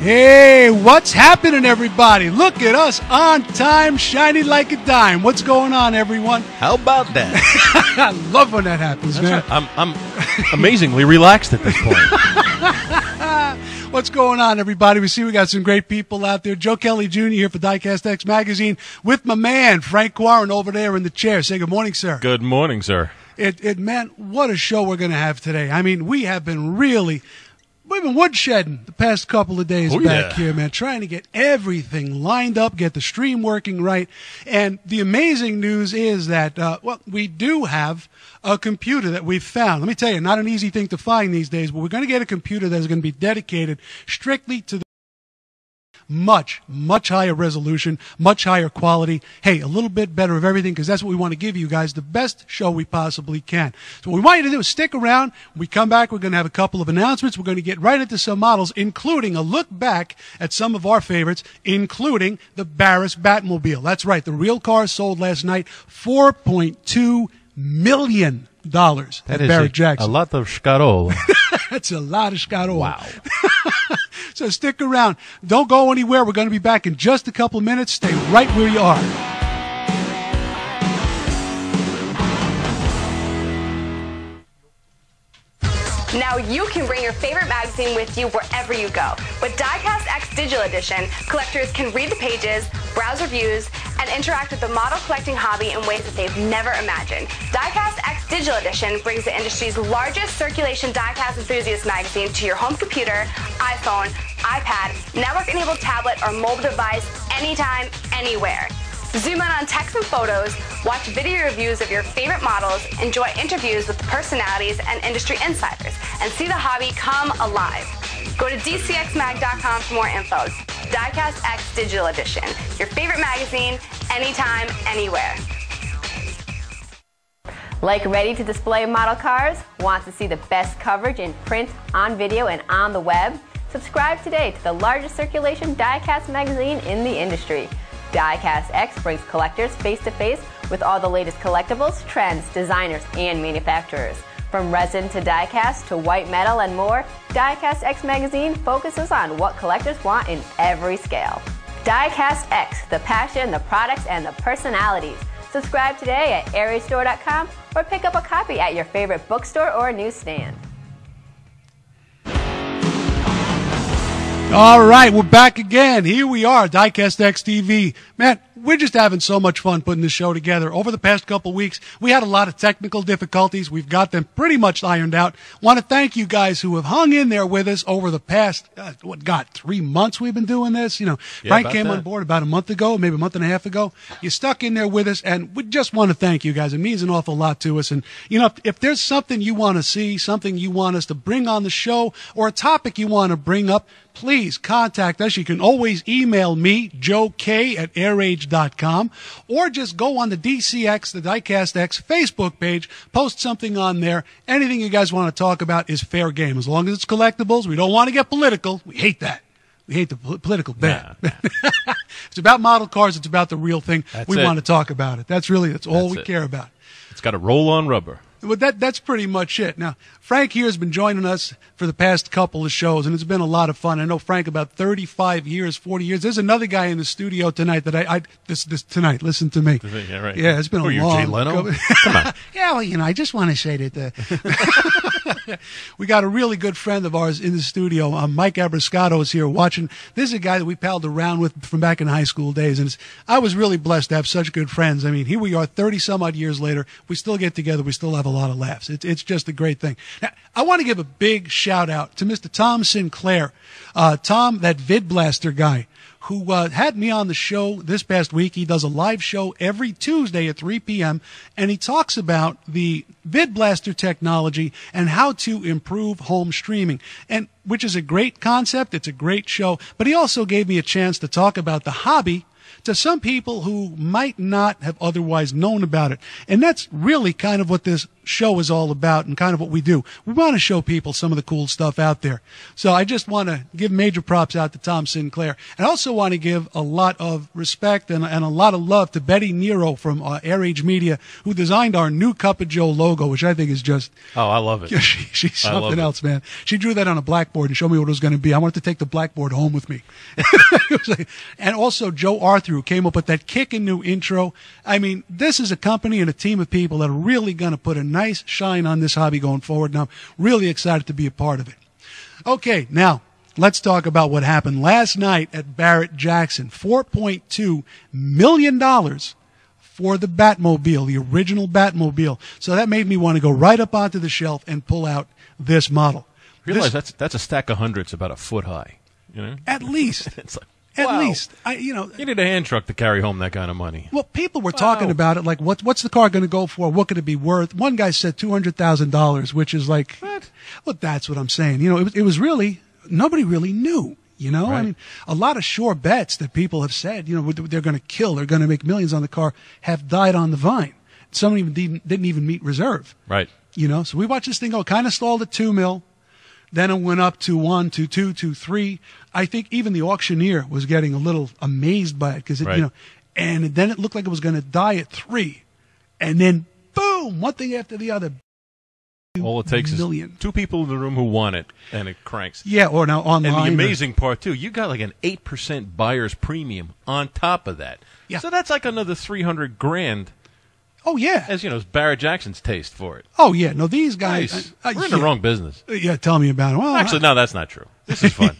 Hey, what's happening, everybody? Look at us on time, shining like a dime. What's going on, everyone? How about that? I love when that happens, man. Right. I'm amazingly relaxed at this point. What's going on, everybody? We see we got some great people out there. Joe Kelly Jr. here for Diecast X Magazine with my man, Frank Quarren, over there in the chair. Say good morning, sir. Good morning, sir. Man, what a show we're going to have today. I mean, we've been woodshedding the past couple of days back here, man, trying to get everything lined up, get the stream working right. And the amazing news is that, we do have a computer that we've found. Let me tell you, not an easy thing to find these days, but we're going to get a computer that is going to be dedicated strictly to the much higher resolution, much higher quality. Hey, a little bit better of everything, because that's what we want to give you guys, the best show we possibly can. So what we want you to do is stick around. When we come back, we're going to have a couple of announcements. We're going to get right into some models, including a look back at some of our favorites, including the Barris Batmobile. That's right, the real car sold last night, $4.2 million. That is Barrett Jackson. A lot of Scarol. That's a lot of Scarol. Wow. So stick around. Don't go anywhere. We're going to be back in just a couple of minutes. Stay right where you are. Now you can bring your favorite magazine with you wherever you go. With Diecast X Digital Edition, collectors can read the pages, browse reviews, and interact with the model collecting hobby in ways that they've never imagined. Diecast X Digital Edition brings the industry's largest circulation diecast enthusiast magazine to your home computer, iPhone, iPad, network-enabled tablet, or mobile device anytime, anywhere. Zoom in on text and photos, watch video reviews of your favorite models, enjoy interviews with personalities and industry insiders, and see the hobby come alive. Go to DCXMag.com for more info. Diecast X Digital Edition, your favorite magazine, anytime, anywhere. Like ready to display model cars? Want to see the best coverage in print, on video, and on the web? Subscribe today to the largest circulation diecast magazine in the industry. Diecast X brings collectors face-to-face with all the latest collectibles, trends, designers, and manufacturers. From resin to diecast to white metal and more, Diecast X magazine focuses on what collectors want in every scale. Diecast X, the passion, the products, and the personalities. Subscribe today at airagestore.com or pick up a copy at your favorite bookstore or newsstand. All right, we're back again. Here we are, Diecast X TV. Man, we're just having so much fun putting this show together. Over the past couple weeks, we had a lot of technical difficulties. We've got them pretty much ironed out. Want to thank you guys who have hung in there with us over the past, 3 months we've been doing this. Frank came on board about a month ago, maybe a month and a half ago. You stuck in there with us, and we just want to thank you guys. It means an awful lot to us. And, if there's something you want to see, something you want us to bring on the show, or a topic you want to bring up, please contact us. You can always email me, Joe K at airage.com, or just go on the DCX, the Diecast X Facebook page, post something on there. Anything you guys want to talk about is fair game. As long as it's collectibles, we don't want to get political. We hate that. We hate the political bit. Nah. It's about model cars. It's about the real thing. We want to talk about it. That's all we care about. It's got to roll on rubber. Well, that's pretty much it. Now, Frank here has been joining us for the past couple of shows, and it's been a lot of fun. I know Frank about 35 years, 40 years. There's another guy in the studio tonight that this tonight. Listen to me. Yeah, right. Yeah, it's been a long. Jay Leno? Come on. Yeah, well, I just want to say that we got a really good friend of ours in the studio. Mike Abrascato is here watching. This is a guy that we palled around with from back in high school days, and I was really blessed to have such good friends. I mean, here we are 30-some-odd years later. We still get together. We still have a lot of laughs. It's just a great thing. Now, I want to give a big shout out to Mr. Tom Sinclair. Tom, that VidBlaster guy, who had me on the show this past week. He does a live show every Tuesday at 3 p.m., and he talks about the VidBlaster technology and how to improve home streaming, and which is a great concept. It's a great show. But he also gave me a chance to talk about the hobby to some people who might not have otherwise known about it. And that's really kind of what this show is all about and kind of what we do. We want to show people some of the cool stuff out there. So I just want to give major props out to Tom Sinclair. And I also want to give a lot of respect and a lot of love to Betty Nero from Air Age Media, who designed our new Cup of Joe logo, which I think is just... Oh, I love it. She's something else, man. She drew that on a blackboard and showed me what it was going to be. I wanted to take the blackboard home with me. And also Joe Arthur, who came up with that kickin' new intro. I mean, this is a company and a team of people that are really going to put a nice shine on this hobby going forward, and I'm really excited to be a part of it. Okay, now let's talk about what happened last night at Barrett-Jackson. $4.2 million for the Batmobile, the original Batmobile. So that made me want to go right up onto the shelf and pull out this model. Realize that's a stack of hundreds about a foot high. You know, at least. It's like, at wow. least, you need a hand truck to carry home that kind of money. Well, people were talking about it, like, what's the car going to go for? What could it be worth? One guy said $200,000, which is like, what? Well, that's what I'm saying. You know, it was really, nobody really knew. You know, right. I mean, a lot of sure bets that people have said, you know, they're going to kill, they're going to make millions on the car, have died on the vine. Some even didn't even meet reserve. Right. You know, so we watched this thing go, kind of stalled at $2 million. Then it went up to 1, to 2, to 3. I think even the auctioneer was getting a little amazed by it because right. You know, and then it looked like it was going to die at 3, and then boom, one thing after the other. All it takes million. is 2 people in the room who want it, and it cranks. Yeah, or now online. And the amazing part too, you got like an 8% buyer's premium on top of that. Yeah. So that's like another $300,000. Oh yeah, as you know, it's Barrett-Jackson's taste for it. Oh yeah, no, these guys. Nice. We're in the wrong business. Yeah, tell me about it. Well, actually, no, that's not true. This is fun.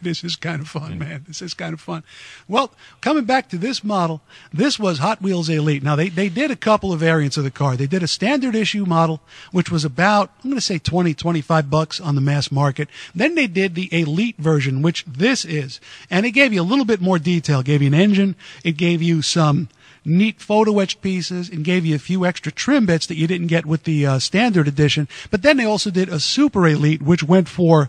This is kind of fun, man. This is kind of fun. Well, coming back to this model, this was Hot Wheels Elite. Now they did a couple of variants of the car. They did a standard issue model, which was about, I'm going to say $20-25 on the mass market. Then they did the Elite version, which this is, and it gave you a little bit more detail. It gave you an engine. It gave you some neat photo etched pieces and gave you a few extra trim bits that you didn't get with the standard edition. But then they also did a Super Elite, which went for,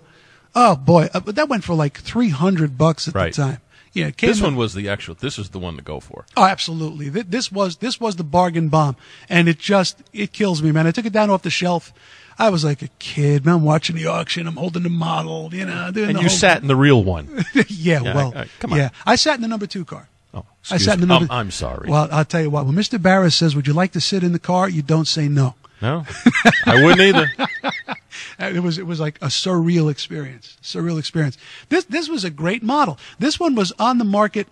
oh boy, that went for like $300 at the time. Yeah, this one was the actual. This is the one to go for. Oh, absolutely. This was the bargain bomb, and it kills me, man. I took it down off the shelf. I was like a kid, man. I'm watching the auction. I'm holding the model, you know. And you sat in the real one. Yeah, come on. Yeah, I sat in the number 2 car. Oh, I sat in the number. I'm sorry. Well, I'll tell you what. When Mr. Barris says, "Would you like to sit in the car?" you don't say no. No, I wouldn't either. It was like a surreal experience. Surreal experience. This was a great model. This one was on the market.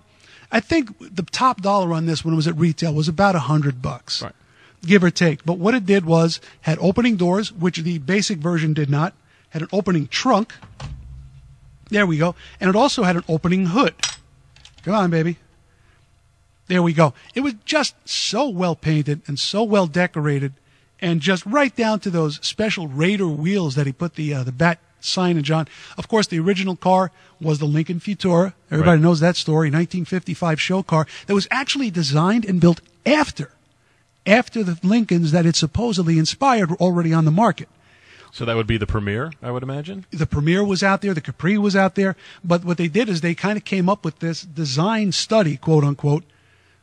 I think the top dollar on this one was at retail was about $100, right, give or take. But what it did was had opening doors, which the basic version did not. Had an opening trunk. There we go, and it also had an opening hood. Come on, baby. There we go. It was just so well painted and so well decorated, and just right down to those special Raider wheels that he put the bat signage on. Of course, the original car was the Lincoln Futura. Everybody knows that story. 1955 show car that was actually designed and built after the Lincolns that it supposedly inspired were already on the market. So that would be the Premier, I would imagine? The Premier was out there. The Capri was out there. But what they did is they kind of came up with this design study, quote unquote,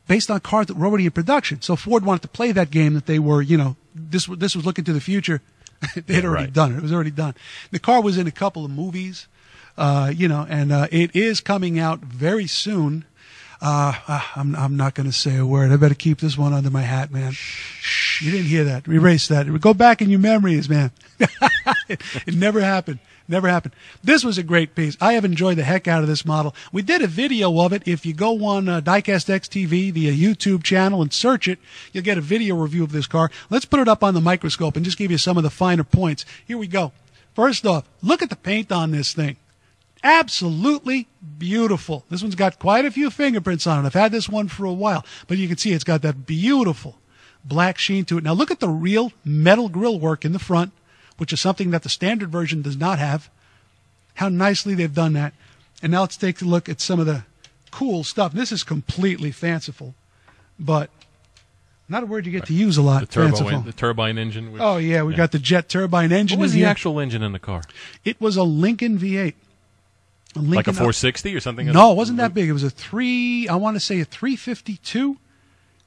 based on cars that were already in production. So Ford wanted to play that game that they were, you know, this was looking to the future. They had already done it. It was already done. The car was in a couple of movies, you know, and it is coming out very soon. I'm not going to say a word. I better keep this one under my hat, man. Shh, you didn't hear that. Erase that. Go back in your memories, man. It never happened. Never happened. This was a great piece. I have enjoyed the heck out of this model. We did a video of it. If you go on Diecast X TV, the YouTube channel, and search it, you'll get a video review of this car. Let's put it up on the microscope and just give you some of the finer points. Here we go. First off, look at the paint on this thing. Absolutely beautiful. This one's got quite a few fingerprints on it. I've had this one for a while, but you can see it's got that beautiful black sheen to it. Now look at the real metal grille work in the front, which is something that the standard version does not have. How nicely they've done that. And now let's take a look at some of the cool stuff. This is completely fanciful, but not a word you get to use a lot. The turbine engine. Oh, yeah, we got the jet turbine engine. What was the actual engine in the car? It was a Lincoln V8. Like a 460 or something? No, it wasn't that big. It was I want to say a 352.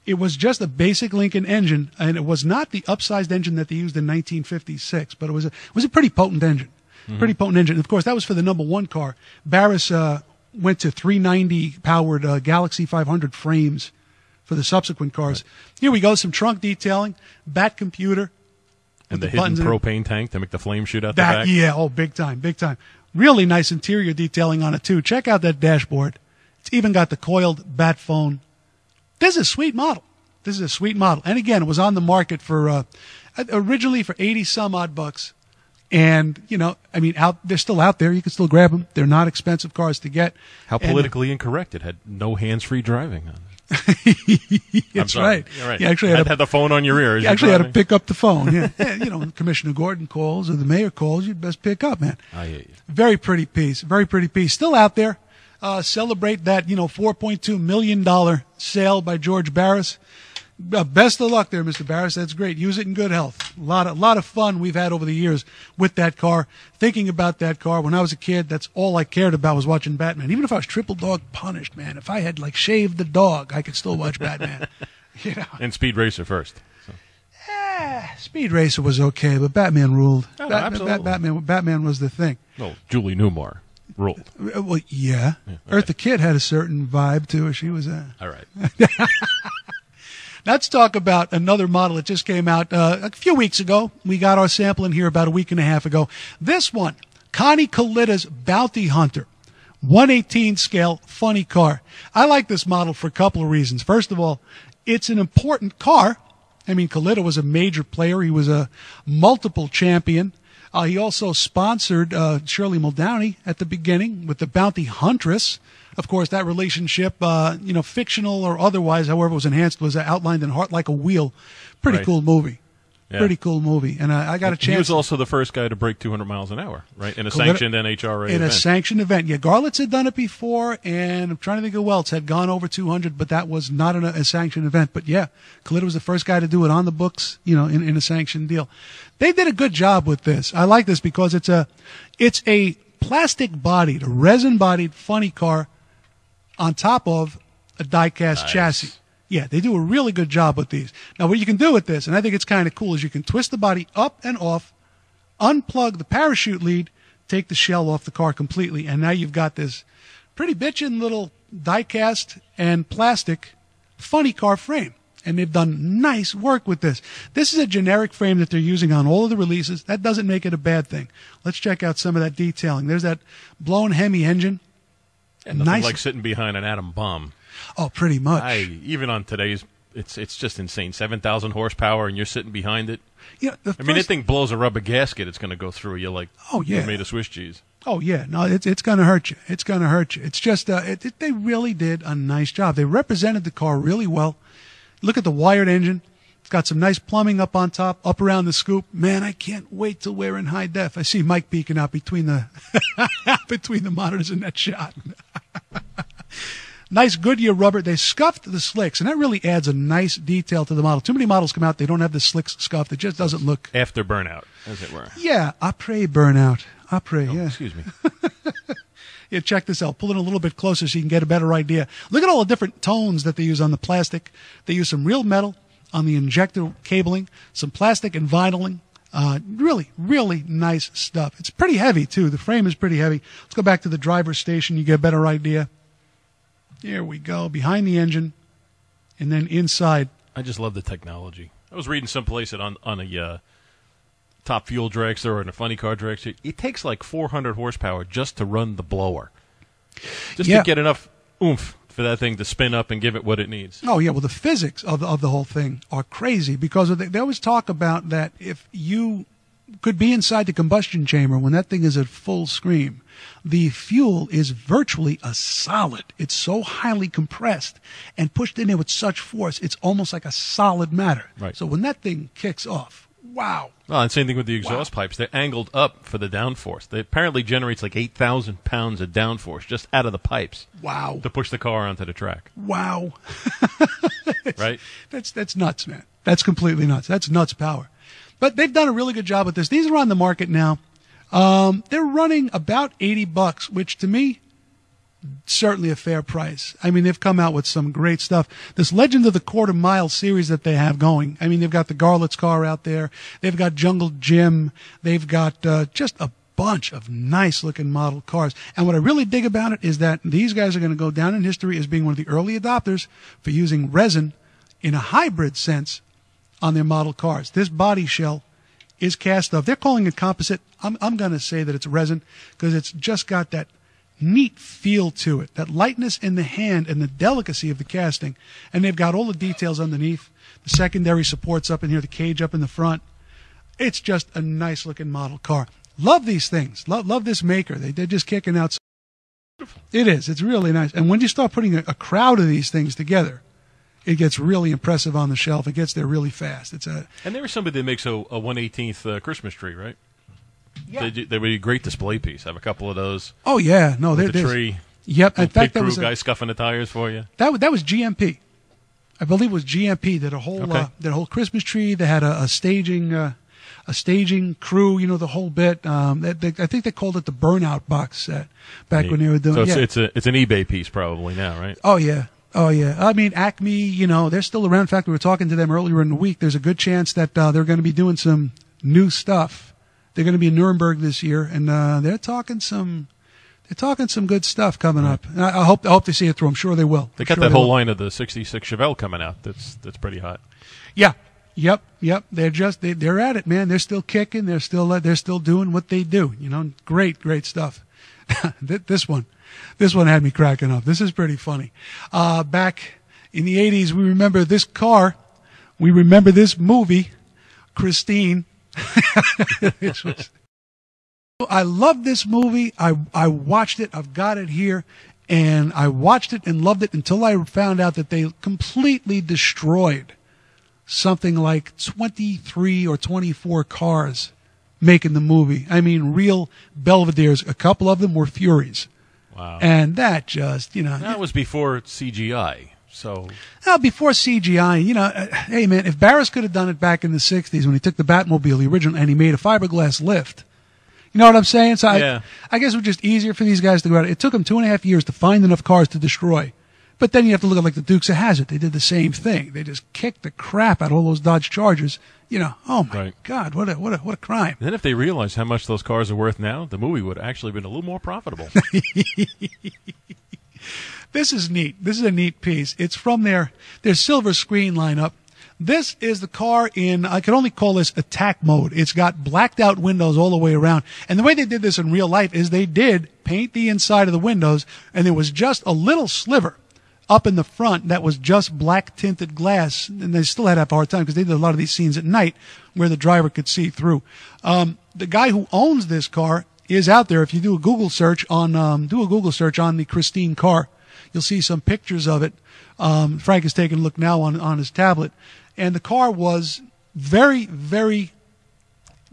It was just a basic Lincoln engine, and it was not the upsized engine that they used in 1956, but it was a pretty potent engine. Pretty potent engine. Of course, that was for the number one car. Barris went to 390 powered Galaxy 500 frames for the subsequent cars. Right. Here we go, some trunk detailing, bat computer. And the hidden propane tank to make the flame shoot out the back. Yeah, big time, big time. Really nice interior detailing on it, too. Check out that dashboard. It's even got the coiled bat phone. This is a sweet model. And again, it was on the market for originally for 80 some odd bucks. And, they're still out there. You can still grab them. They're not expensive cars to get. How politically incorrect. It had no hands-free driving on it. That's right. You're right. You actually had the phone on your ear. You actually had to pick up the phone. Yeah. When Commissioner Gordon calls or the mayor calls, you'd best pick up, man. I hear you. Very pretty piece. Still out there. Celebrate that, $4.2 million sale by George Barris. Best of luck there, Mr. Barris. That's great. Use it in good health. A lot of fun we've had over the years with that car. Thinking about that car when I was a kid, that's all I cared about was watching Batman. Even if I was triple dog punished, man, if I had shaved the dog, I could still watch Batman. And Speed Racer first. So. Speed Racer was okay, but Batman ruled. Absolutely. Batman was the thing. Well, Julie Newmar ruled. Well, yeah. Okay. Eartha Kitt had a certain vibe to her. She was all right. Let's talk about another model that just came out a few weeks ago. We got our sample in here about a week and a half ago. This one, Connie Kalitta's Bounty Hunter, 1/18 scale, funny car. I like this model for a couple of reasons. First of all, it's an important car. Kalitta was a major player. He was a multiple champion. He also sponsored Shirley Muldowney at the beginning with the Bounty Huntress. Of course, that relationship, fictional or otherwise, however it was enhanced, was outlined in Heart Like a Wheel. Pretty cool movie. Yeah. Pretty cool movie. And I got a chance. He was also the first guy to break 200 miles an hour, right? In a sanctioned NHRA event. In a sanctioned event. Yeah, Garlitz had done it before, and I'm trying to think who else had gone over 200, but that was not a sanctioned event. But yeah, Kalitta was the first guy to do it on the books, in a sanctioned deal. They did a good job with this. I like this because it's a plastic-bodied, a resin-bodied funny car on top of a die-cast chassis. Yeah, they do a really good job with these. Now, what you can do with this, and I think it's kind of cool, is you can twist the body up and off, unplug the parachute lead, take the shell off the car completely, and now you've got this pretty bitchin' little die-cast and plastic funny car frame. And they've done nice work with this. This is a generic frame that they're using on all of the releases. That doesn't make it a bad thing. Let's check out some of that detailing. There's that blown Hemi engine. And nothing like sitting behind an atom bomb. Oh, pretty much. Even on today's, it's just insane. 7,000 horsepower, and you're sitting behind it. Yeah, that thing blows a rubber gasket. It's going to go through you like you're made of Swiss cheese. Oh yeah, no, it's going to hurt you. It's going to hurt you. It's just they really did a nice job. They represented the car really well. Look at the wired engine. It's got some nice plumbing up on top, up around the scoop. Man, I can't wait till we're in high def. I see Mike peeking out between the between the monitors in that shot. Nice Goodyear rubber. They scuffed the slicks, and that really adds a nice detail to the model. Too many models come out, they don't have the slicks scuffed. It just doesn't look... After burnout, as it were. Yeah, après burnout. Après, yeah. Excuse me. Yeah, check this out. Pull it a little bit closer so you can get a better idea. Look at all the different tones that they use on the plastic. They use some real metal on the injector cabling, some plastic and vinyling. Really, really nice stuff. It's pretty heavy, too. The frame is pretty heavy. Let's go back to the driver's station. You get a better idea. Here we go. Behind the engine and then inside. I just love the technology. I was reading someplace that on a top fuel dragster or in a funny car dragster, it takes like 400 horsepower just to run the blower. Just to get enough oomph for that thing to spin up and give it what it needs. Oh, yeah. Well, the physics of the whole thing are crazy because they always talk about that if you could be inside the combustion chamber when that thing is at full scream, the fuel is virtually a solid. It's so highly compressed and pushed in there with such force, it's almost like a solid matter. Right. So when that thing kicks off, wow. Well, and same thing with the exhaust pipes. They're angled up for the downforce. They apparently generates like 8,000 pounds of downforce just out of the pipes. Wow. To push the car onto the track. Wow. Right? That's nuts, man. That's completely nuts. That's nuts power. But they've done a really good job with this. These are on the market now. They're running about $80, which to me certainly a fair price. I mean, they've come out with some great stuff. This Legend of the Quarter Mile series that they have going. I mean, they've got the Garlitz car out there. They've got Jungle Jim. They've got just a bunch of nice looking model cars. And what I really dig about it is that these guys are going to go down in history as being one of the early adopters for using resin in a hybrid sense on their model cars. This body shell is cast of, they're calling it composite. I'm going to say that it's resin because it's just got that neat feel to it, that lightness in the hand and the delicacy of the casting. And they've got all the details underneath, the secondary supports up in here, the cage up in the front. It's just a nice looking model car. Love these things. Love this maker. They're just kicking out. It is. It's really nice. And when you start putting a crowd of these things together, it gets really impressive on the shelf. It gets there really fast. And there was somebody that makes a 1/18th Christmas tree, right? Yeah. They would be a great display piece. I have a couple of those. Oh yeah, no, the tree. Yep. In fact, that was guy scuffing the tires for you. That was GMP. I believe it was GMP that a whole Christmas tree. They had a staging crew. You know, the whole bit. I think they called it the Burnout box set back when they were doing. So it's an eBay piece probably now, right? Oh yeah. Oh, yeah. I mean, Acme, you know, they're still around. In fact, we were talking to them earlier in the week. There's a good chance that they're going to be doing some new stuff. They're going to be in Nuremberg this year, and they're talking some good stuff coming up. And I hope they see it through. I'm sure they will. They got that whole line of the '66 Chevelle coming out. That's pretty hot. Yeah. Yep. They're at it, man. They're still kicking. They're still doing what they do. You know, great stuff. This one had me cracking up. This is pretty funny. Back in the 80s, we remember this car. We remember this movie, Christine. I love this movie. I watched it. I've got it here. And I watched it and loved it until I found out that they completely destroyed something like 23 or 24 cars making the movie. I mean, real Belvederes. A couple of them were Furies. Wow. And that just, you know. That was before CGI. So. Before CGI, you know, hey, man, if Barris could have done it back in the 60s when he took the Batmobile, the original, and he made a fiberglass lift. You know what I'm saying? So yeah. I guess it was just easier for these guys to go out. It took them 2.5 years to find enough cars to destroy. But then you have to look at like the Dukes of Hazzard. They did the same thing. They just kicked the crap out of all those Dodge Chargers. You know, oh my God, what a crime. And then if they realized how much those cars are worth now, the movie would have actually been a little more profitable. This is neat. This is a neat piece. It's from their silver screen lineup. This is the car in, I can only call this attack mode. It's got blacked out windows all the way around. And the way they did this in real life is they did paint the inside of the windows, and there was just a little sliver up in the front that was just black tinted glass, and they still had to have a hard time because they did a lot of these scenes at night where the driver could see through. The guy who owns this car is out there. If you do a Google search on the Christine car, you'll see some pictures of it. Frank is taking a look now on his tablet, and the car was very, very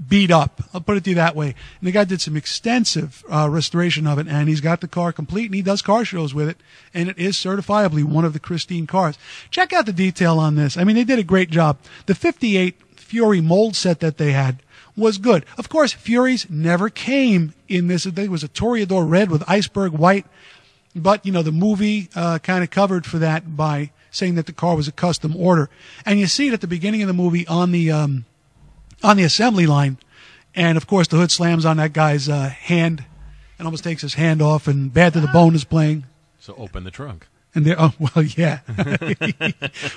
beat up. I'll put it to you that way. And the guy did some extensive restoration of it, and he's got the car complete, and he does car shows with it, and it is certifiably one of the Christine cars. Check out the detail on this. I mean, they did a great job. The 58 Fury mold set that they had was good. Of course, Furies never came in this. I think it was a Toreador red with iceberg white, but, you know, the movie kind of covered for that by saying that the car was a custom order. And you see it at the beginning of the movie on the assembly line, and of course the hood slams on that guy's hand and almost takes his hand off, and Bad to the Bone is playing. So open the trunk. And yeah.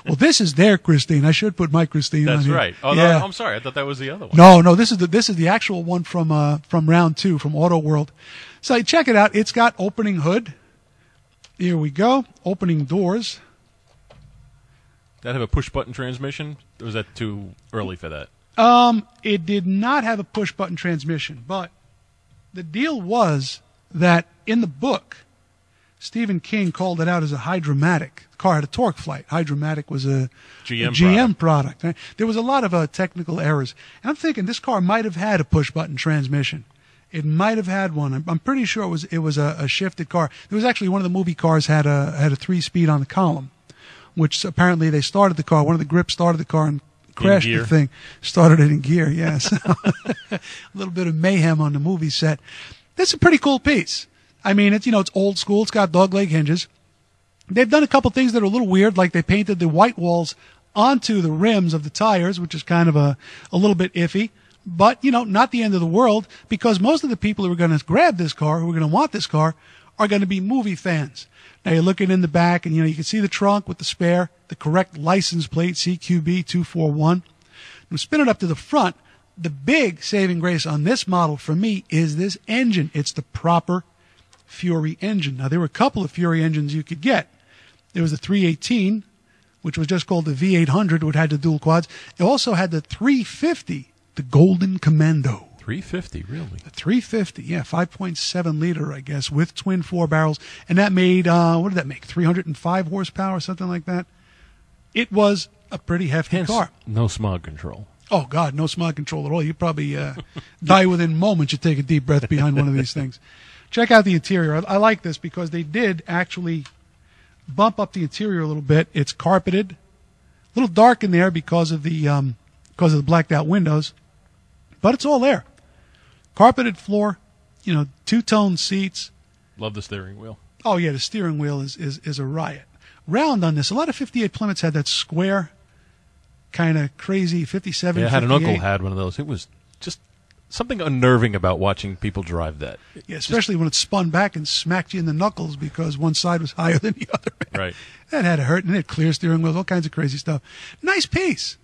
Well, this is their Christine. I should put my Christine on here. That's right. Oh, yeah. no, I'm sorry. I thought that was the other one. No, this is the actual one from round 2 from Auto World. So check it out. It's got opening hood. Here we go. Opening doors. That have a push button transmission? Or was that too early for that? It did not have a push-button transmission, but the deal was that in the book, Stephen King called it out as a Hydromatic. The car had a torque flight. Hydromatic was a GM product. There was a lot of technical errors. And I'm thinking this car might have had a push-button transmission. It might have had one. I'm pretty sure it was a shifted car. There was actually one of the movie cars had a 3-speed on the column, which apparently they started the car. One of the grips started the car and crashed the thing, started it in gear, yes. A little bit of mayhem on the movie set. That's a pretty cool piece. I mean, it's old school. It's got dogleg hinges. They've done a couple things that are a little weird, like they painted the white walls onto the rims of the tires, which is kind of a little bit iffy. But, not the end of the world, because most of the people who are going to grab this car, who are going to want this car, are going to be movie fans. Now, you're looking in the back, and, you can see the trunk with the spare, the correct license plate, CQB241. Now, spin it up to the front. The big saving grace on this model for me is this engine. It's the proper Fury engine. Now, there were a couple of Fury engines you could get. There was the 318, which was just called the V800, which had the dual quads. It also had the 350, the Golden Commando. 350, really? The 350, yeah, 5.7 liter, I guess, with twin 4 barrels. And that made, what did that make, 305 horsepower, something like that? It was a pretty hefty car. No smog control. Oh, God, no smog control at all. You'd probably die within moments you take a deep breath behind one of these things. Check out the interior. I like this because they did actually bump up the interior a little bit. It's carpeted, a little dark in there because of the blacked out windows, but it's all there. Carpeted floor, two-tone seats. Love the steering wheel. Oh yeah, the steering wheel is a riot. Round on this. A lot of 58 Plymouths had that square, kind of crazy 57. Yeah, I had an 58. uncle had one of those. It was just something unnerving about watching people drive that. Yeah, especially when it spun back and smacked you in the knuckles because one side was higher than the other. Right. That had to hurt, and it had clear steering wheels, all kinds of crazy stuff. Nice piece.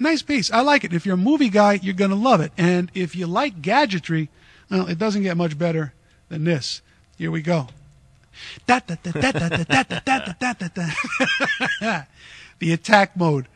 Nice piece. I like it. If you're a movie guy, you're going to love it. And if you like gadgetry, well, it doesn't get much better than this. Here we go. The attack mode.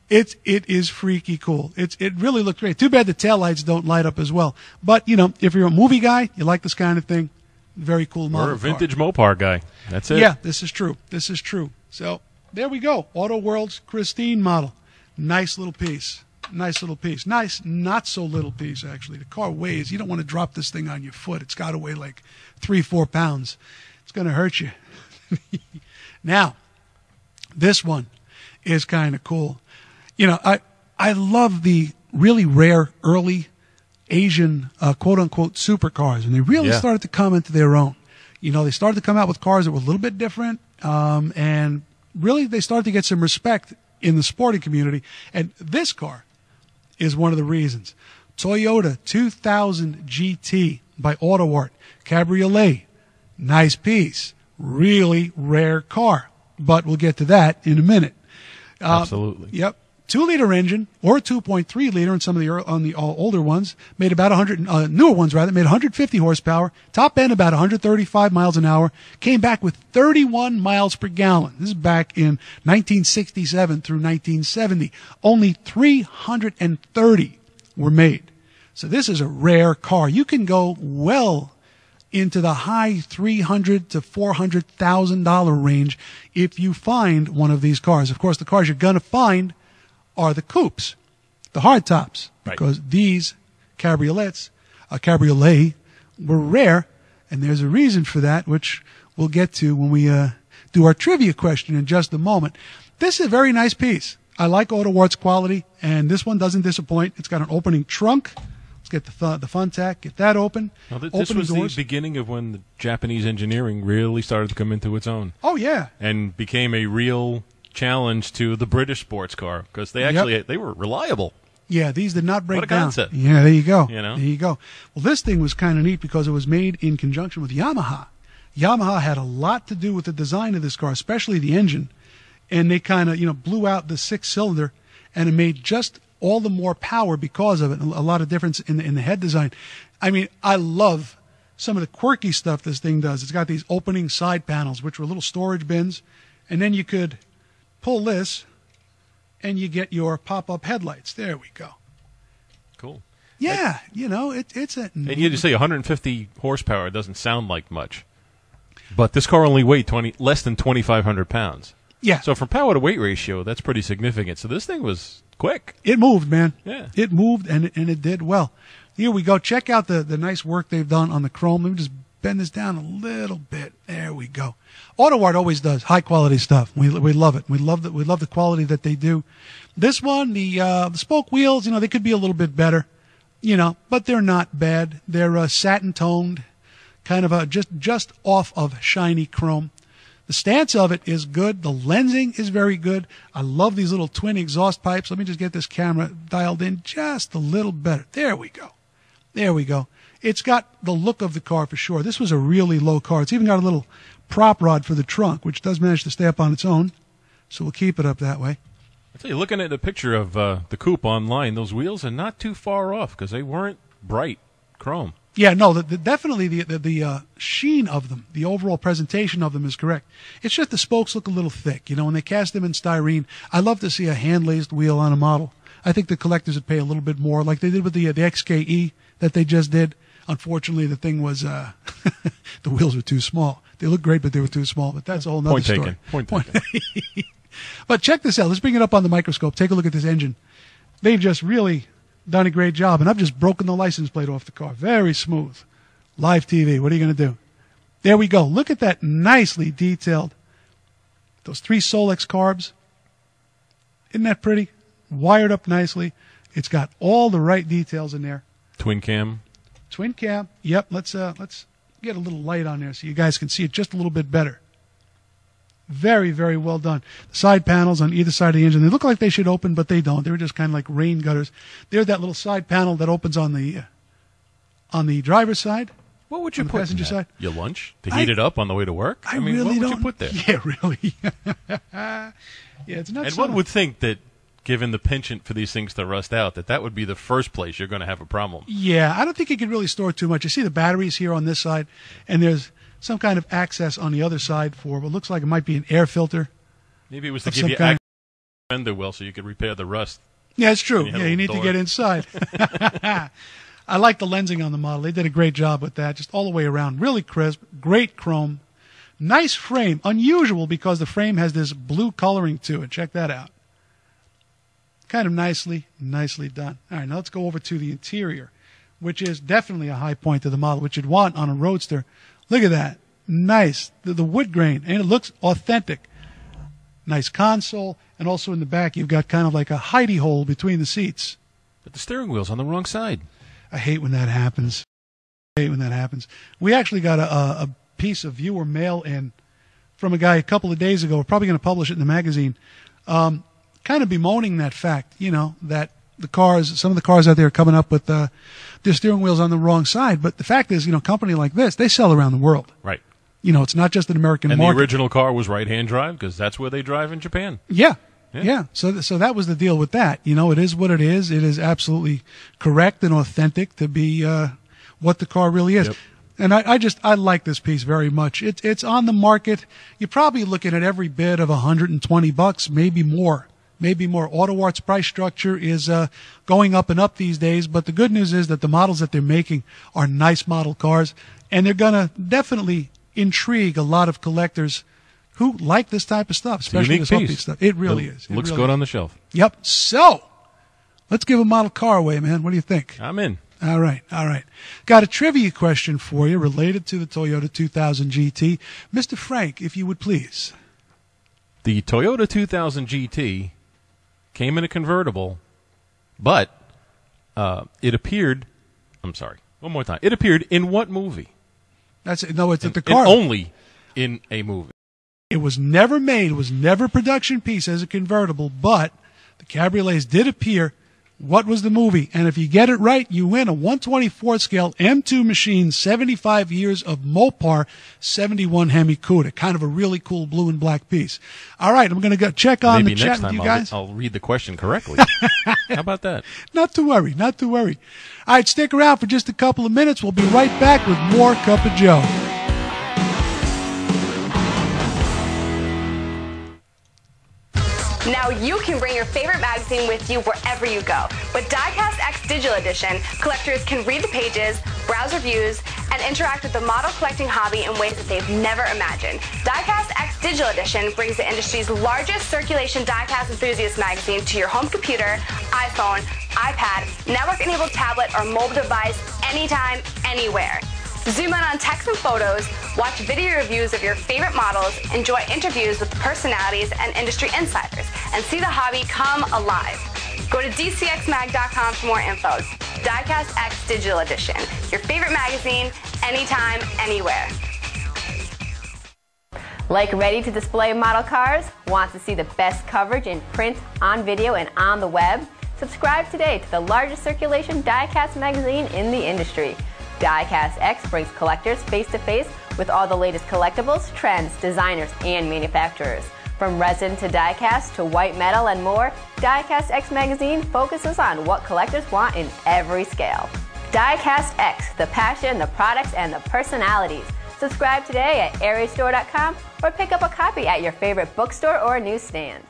It is freaky cool. It really looks great. Too bad the taillights don't light up as well. But, if you're a movie guy, you like this kind of thing, very cool model. Or a vintage Mopar guy. That's it. Yeah, this is true. This is true. So there we go. Auto World's Christine model. Nice little piece. Nice little piece. Nice, not so little piece, actually. The car weighs. You don't want to drop this thing on your foot. It's got to weigh like 3-4 pounds. It's going to hurt you. Now, this one is kind of cool. I love the really rare early Asian quote-unquote supercars, and they really started to come into their own. They started to come out with cars that were a little bit different, and really they started to get some respect in the sporting community, and this car is one of the reasons. Toyota 2000 GT by AutoArt. Cabriolet. Nice piece. Really rare car, but we'll get to that in a minute. Absolutely. Yep. 2-liter engine, or a 2.3 liter on some of the older ones, made about 100, newer ones rather, made 150 horsepower, top end about 135 miles an hour, came back with 31 miles per gallon. This is back in 1967 through 1970. Only 330 were made. So this is a rare car. You can go well into the high $300,000 to $400,000 range if you find one of these cars. Of course, the cars you're going to find are the coupes, the hardtops, because these cabriolets, cabriolet, were rare, and there's a reason for that, which we'll get to when we do our trivia question in just a moment. This is a very nice piece. I like AutoArt's quality, and this one doesn't disappoint. It's got an opening trunk. Let's get the Funtac, get that open. Well, this was the beginning of when the Japanese engineering really started to come into its own. Oh, yeah. And became a real challenge to the British sports car, because they actually they were reliable. Yeah, these did not break down. What a down. concept. Yeah, there you go. There you go. Well, this thing was kind of neat because it was made in conjunction with Yamaha. Yamaha had a lot to do with the design of this car, especially the engine, and they kind of blew out the 6-cylinder, and it made just all the more power because of it. A lot of difference in the head design. I mean, I love some of the quirky stuff this thing does. It's got these opening side panels, which were little storage bins, and then you could pull this, and you get your pop-up headlights. There we go. Cool. Yeah, it's a... And you just say 150 horsepower doesn't sound like much, but this car only weighed less than 2,500 pounds. Yeah. So for power to weight ratio, that's pretty significant. So this thing was quick. It moved, man. Yeah. It moved, and it did well. Here we go. Check out the nice work they've done on the chrome. Let me just bend this down a little bit. There we go. AutoArt always does high quality stuff. We love it. We love the quality that they do. This one, the spoke wheels, they could be a little bit better, but they're not bad. They're satin toned, kind of a just off of shiny chrome. The stance of it is good. The lensing is very good. I love these little twin exhaust pipes. Let me just get this camera dialed in just a little better. There we go. There we go. It's got the look of the car for sure. This was a really low car. It's even got a little prop rod for the trunk, which does manage to stay up on its own. So we'll keep it up that way. I tell you, looking at the picture of the coupe online, those wheels are not too far off because they weren't bright chrome. Yeah, no, definitely the sheen of them, the overall presentation of them is correct. It's just the spokes look a little thick. You know, when they cast them in styrene, I love to see a hand-lazed wheel on a model. I think the collectors would pay a little bit more, like they did with the XKE that they just did. Unfortunately, the thing was the wheels were too small. They look great, but they were too small. But that's a whole nother story. Point taken. But check this out. Let's bring it up on the microscope. Take a look at this engine. They've just really done a great job, and I've just broken the license plate off the car. Very smooth. Live TV. What are you going to do? There we go. Look at that nicely detailed. Those 3 Solex carbs. Isn't that pretty? Wired up nicely. It's got all the right details in there. Twin cam. Twin cam. Yep. Let's get a little light on there so you guys can see it just a little bit better. Very, very well done. The side panels on either side of the engine, they look like they should open, but they don't. They're just kind of like rain gutters. There's that little side panel that opens on the driver's side. What would you put passenger in that? side? Your lunch? To heat it up on the way to work? I mean, really what would don't. you put there? Yeah, really. Yeah, it's not. And one would think that, given the penchant for these things to rust out, that would be the first place you're going to have a problem. Yeah, I don't think you can really store too much. You see the batteries here on this side, and there's some kind of access on the other side for what looks like it might be an air filter. Maybe it was to give you access to the fender well so you could repair the rust. Yeah, it's true. Yeah, you need to get inside. I like the lensing on the model. They did a great job with that, just all the way around. Really crisp, great chrome, nice frame. Unusual because the frame has this blue coloring to it. Check that out. Kind of nicely done. All right, now let's go over to the interior, which is definitely a high point of the model, which you'd want on a Roadster. Look at that. Nice. The wood grain, and it looks authentic. Nice console, and also in the back you've got kind of like a hidey hole between the seats. But the steering wheel's on the wrong side. I hate when that happens. We actually got a piece of viewer mail in from a guy a couple of days ago. We're probably going to publish it in the magazine. Kind of bemoaning that fact, you know, that some of the cars out there are coming up with their steering wheels on the wrong side. But the fact is, you know, a company like this, they sell around the world. Right. You know, it's not just an American market. And the original car was right-hand drive because that's where they drive in Japan. Yeah. So that was the deal with that. You know, it is what it is. It is absolutely correct and authentic to be what the car really is. Yep. And I like this piece very much. It's on the market. You're probably looking at every bid of $120, maybe more. Auto Art's price structure is going up and up these days, but the good news is that the models that they're making are nice model cars, and they're going to definitely intrigue a lot of collectors who like this type of stuff, especially this Hopi stuff. It really is. Looks good on the shelf. Yep. So, let's give a model car away, man. What do you think? I'm in. All right. Got a trivia question for you related to the Toyota 2000 GT. Mr. Frank, if you would please. The Toyota 2000 GT came in a convertible, but it appeared, one more time. It appeared in what movie? It's the car. And only in a movie. It was never made. It was never a production piece as a convertible, but the cabriolets did appear. What was the movie? And if you get it right, you win a 1/24 scale M2 machine, 75 years of Mopar 71 Hemi Cuda. Kind of a really cool blue and black piece. All right, I'm going to go check on Maybe the chat with you guys. I'll read the question correctly. How about that? Not to worry. All right, stick around for just a couple of minutes. We'll be right back with more Cup of Joe. Now you can bring your favorite magazine with you wherever you go. With Diecast X Digital Edition, collectors can read the pages, browse reviews, and interact with the model collecting hobby in ways that they've never imagined. Diecast X Digital Edition brings the industry's largest circulation diecast enthusiast magazine to your home computer, iPhone, iPad, network-enabled tablet, or mobile device anytime, anywhere. Zoom in on text and photos, watch video reviews of your favorite models, enjoy interviews with personalities and industry insiders, and see the hobby come alive. Go to DCXMag.com for more info. Diecast X Digital Edition. Your favorite magazine, anytime, anywhere. Like ready-to-display model cars? Want to see the best coverage in print, on video, and on the web? Subscribe today to the largest circulation diecast magazine in the industry. Diecast X brings collectors face-to-face with all the latest collectibles, trends, designers, and manufacturers. From resin to diecast to white metal and more, Diecast X magazine focuses on what collectors want in every scale. Diecast X, the passion, the products, and the personalities. Subscribe today at airastore.com or pick up a copy at your favorite bookstore or newsstand.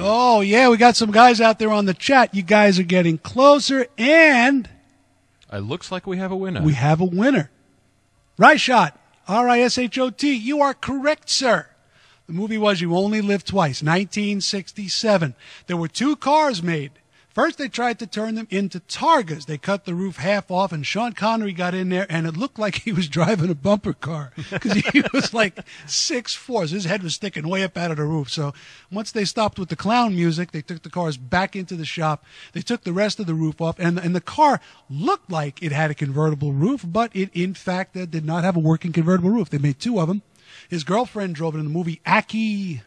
Oh, yeah, we got some guys out there on the chat. You guys are getting closer, and it looks like we have a winner. We have a winner. Rishot, R-I-S-H-O-T. You are correct, sir. The movie was You Only Live Twice, 1967. There were 2 cars made. First, they tried to turn them into Targas. They cut the roof half off, and Sean Connery got in there, and it looked like he was driving a bumper car because he was like 6'4", so his head was sticking way up out of the roof. So once they stopped with the clown music, they took the cars back into the shop. They took the rest of the roof off, and the car looked like it had a convertible roof, but it, in fact, did not have a working convertible roof. They made 2 of them. His girlfriend drove it in the movie, Aki.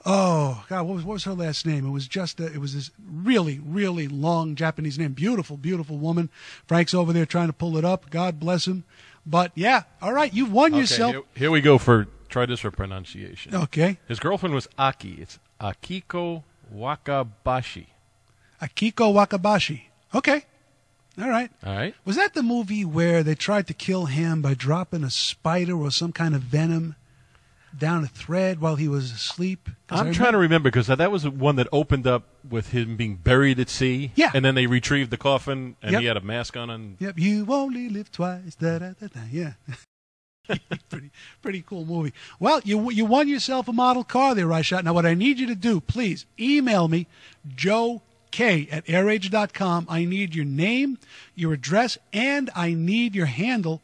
Oh, God, what was her last name? It was just, it was this really, really long Japanese name. Beautiful, beautiful woman. Frank's over there trying to pull it up. God bless him. But, yeah, all right, you've won yourself. Here we go try this for pronunciation. Okay. His girlfriend was Aki. It's Akiko Wakabashi. Akiko Wakabashi. Okay. All right. All right. Was that the movie where they tried to kill him by dropping a spider or some kind of venom down a thread while he was asleep? I'm trying to remember because that was one that opened up with him being buried at sea. Yeah. And then they retrieved the coffin, and Yep. he had a mask on. And Yep. You only live twice. Da, da, da, da. Yeah. pretty cool movie. Well, you won yourself a model car there, Rishot. Now, what I need you to do, please, email me, Joe K at airage.com. I need your name, your address, and I need your handle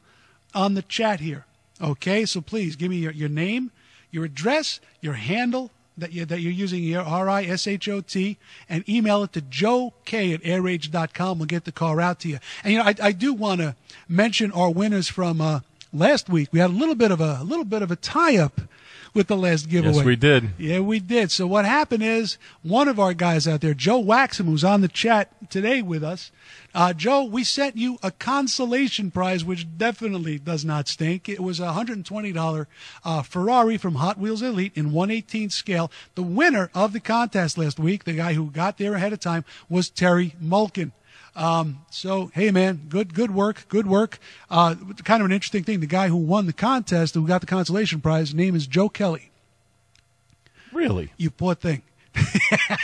on the chat here. Okay, so please give me your name, your address, your handle that you're using here, R-I-S-H-O-T, and email it to joek at airage.com. We'll get the car out to you. And I do want to mention our winners from last week. We had a little bit of a tie-up with the last giveaway. yes, we did. Yeah, we did. So what happened is one of our guys out there, Joe Waxham, who's on the chat today with us, Joe, we sent you a consolation prize, which definitely does not stink. It was a $120 Ferrari from Hot Wheels Elite in 1/18 scale. The winner of the contest last week, the guy who got there ahead of time, was Terry Mulkin. So, hey, man, good work. Kind of an interesting thing. The guy who won the contest, who got the consolation prize, his name is Joe Kelly. Really? You poor thing.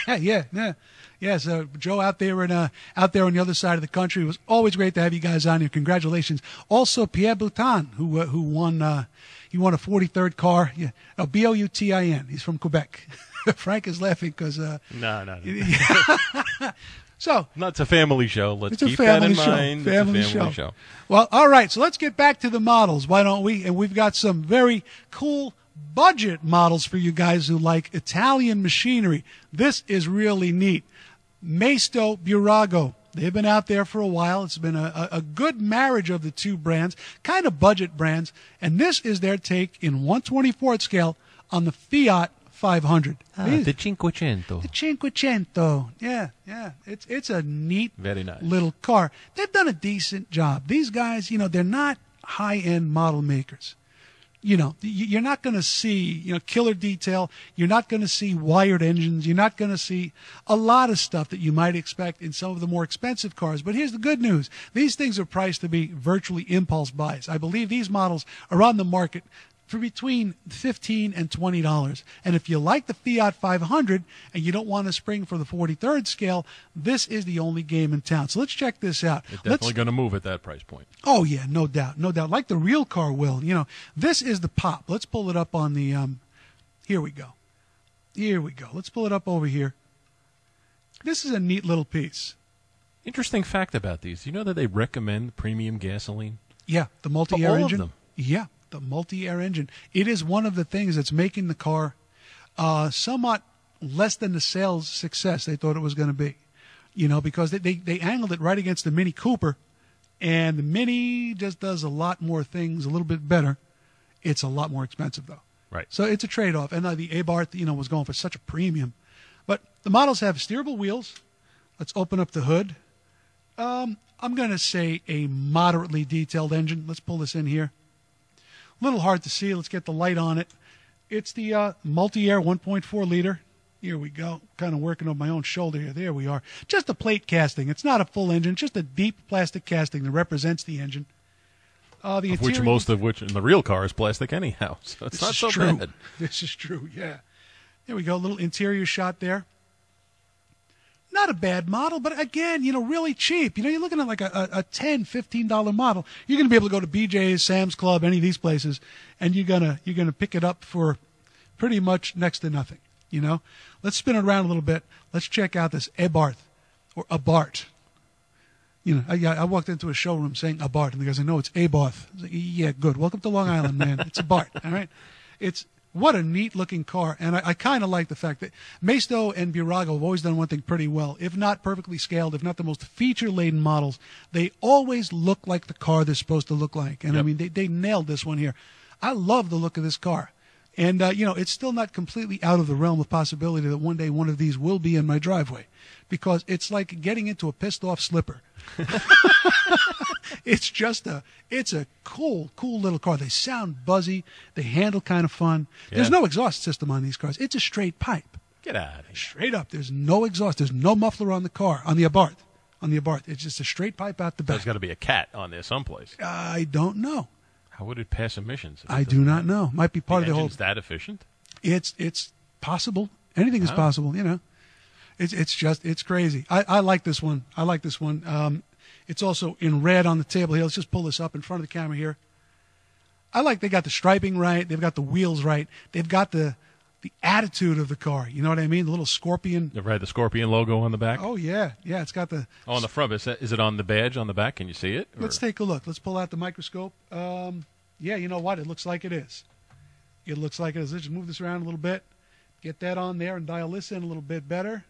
Yeah. So Joe out there on the other side of the country. It was always great to have you guys on here. Congratulations. Also, Pierre Boutin, who won. He won a 43rd car. Yeah, no, Boutin. He's from Quebec. Frank is laughing because. No. So It's a family show. Let's it's a keep family that in show. mind. Family it's a family show. Well, all right. So let's get back to the models. Why don't we? And we've got some very cool budget models for you guys who like Italian machinery. This is really neat. Maisto Burago. They've been out there for a while. It's been a good marriage of the two brands, kind of budget brands. And this is their take in 1/24 scale on the Fiat 500. The Cinquecento. The Cinquecento. Yeah. It's a neat Very nice. little car. They've done a decent job. These guys, they're not high-end model makers. You're not going to see, killer detail. You're not going to see wired engines. You're not going to see a lot of stuff that you might expect in some of the more expensive cars. But here's the good news. These things are priced to be virtually impulse buys. I believe these models are on the market for between $15 and $20. And if you like the Fiat 500 and you don't want to spring for the 43rd scale, this is the only game in town. So let's check this out. It's definitely going to move at that price point. Oh, yeah, no doubt. Like the real car will. This is the pop. Let's pull it up on the, here we go. Let's pull it up over here. This is a neat little piece. Interesting fact about these. You know that they recommend premium gasoline? Yeah, the multi-air all engine. Of them. Yeah. The multi-air engine. It is one of the things that's making the car somewhat less than the sales success they thought it was going to be. Because they angled it right against the Mini Cooper, and the Mini just does a lot more things a little bit better. It's a lot more expensive, though. Right. So it's a trade-off. And the Abarth, was going for such a premium. But the models have steerable wheels. Let's open up the hood. I'm going to say a moderately detailed engine. Let's pull this in here. A little hard to see. Let's get the light on it. It's the multi-air 1.4 liter. Here we go. Kind of working on my own shoulder here. There we are. Just a plate casting. It's not a full engine. Just a deep plastic casting that represents the engine. Most of which in the real car is plastic anyhow. So it's not so bad. This is true, yeah. There we go. A little interior shot there. Not a bad model, but again, really cheap. You're looking at like a $10, $15 model. You're going to be able to go to BJ's, Sam's Club, any of these places, and you're gonna pick it up for pretty much next to nothing. Let's spin it around a little bit. Let's check out this Abarth or Abarth. I walked into a showroom saying Abarth, and the guy said, "No, it's Abarth." I was like, "Yeah, good. Welcome to Long Island, man. It's Abarth, all right." What a neat-looking car, and I kind of like the fact that Maisto and Burago have always done one thing pretty well. If not perfectly scaled, if not the most feature-laden models, they always look like the car they're supposed to look like. And, yep. I mean, they nailed this one here. I love the look of this car. And, it's still not completely out of the realm of possibility that one day one of these will be in my driveway, because it's like getting into a pissed-off slipper. It's a cool little car. They sound buzzy. They handle kind of fun. Yeah. There's no exhaust system on these cars. It's a straight pipe. Get out of here. Straight up. There's no exhaust. There's no muffler on the car, on the Abarth. It's just a straight pipe out the back. There's got to be a cat on there someplace. I don't know. How would it pass emissions? I do not know. Might be part of the whole. Is that efficient? It's possible. Anything is possible. It's crazy. I like this one. It's also in red on the table here. Let's just pull this up in front of the camera here. They got the striping right. They've got the wheels right. They've got the attitude of the car. You know what I mean? The little scorpion. Right, the scorpion logo on the back. Oh yeah. It's got the. Oh, on the front. Is it on the badge on the back? Can you see it? Or? Let's take a look. Let's pull out the microscope. Yeah, you know what? It looks like it is. Let's just move this around a little bit. Get that on there and dial this in a little bit better.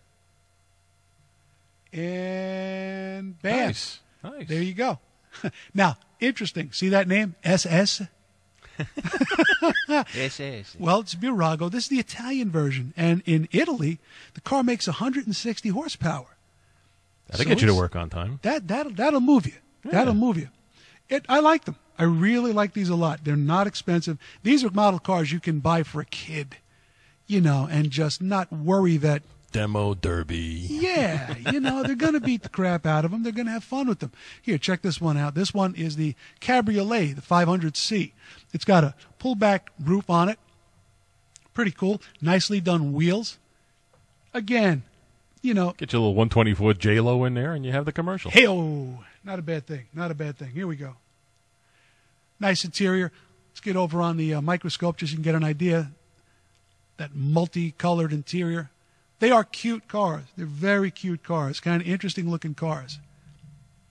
And bam. Nice. There you go. Now, interesting. See that name? SS? SS. Well, it's Burago. This is the Italian version. And in Italy, the car makes 160 horsepower. That'll get you to work on time. That'll move you. Yeah. That'll move you. I like them. I really like these a lot. They're not expensive. These are model cars you can buy for a kid, and just not worry that. Demo derby. Yeah, they're going to beat the crap out of them. They're going to have fun with them. Here, check this one out. This one is the Cabriolet, the 500C. It's got a pullback roof on it. Pretty cool. Nicely done wheels. Again, Get your little 124 J-Lo in there, and you have the commercial. Hey-oh. Not a bad thing. Here we go. Nice interior. Let's get over on the microscope just so you can get an idea. That multicolored interior. They are cute cars. They're very cute cars. Kind of interesting looking cars.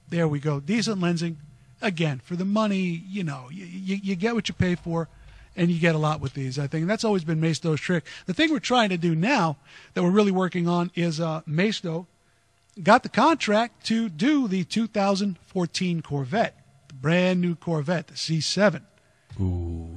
There we go. Decent lensing. Again, for the money, you get what you pay for, and you get a lot with these, I think. And that's always been Maisto's trick. The thing we're trying to do now that we're really working on is Maisto got the contract to do the 2014 Corvette, the brand new Corvette, the C7. Ooh.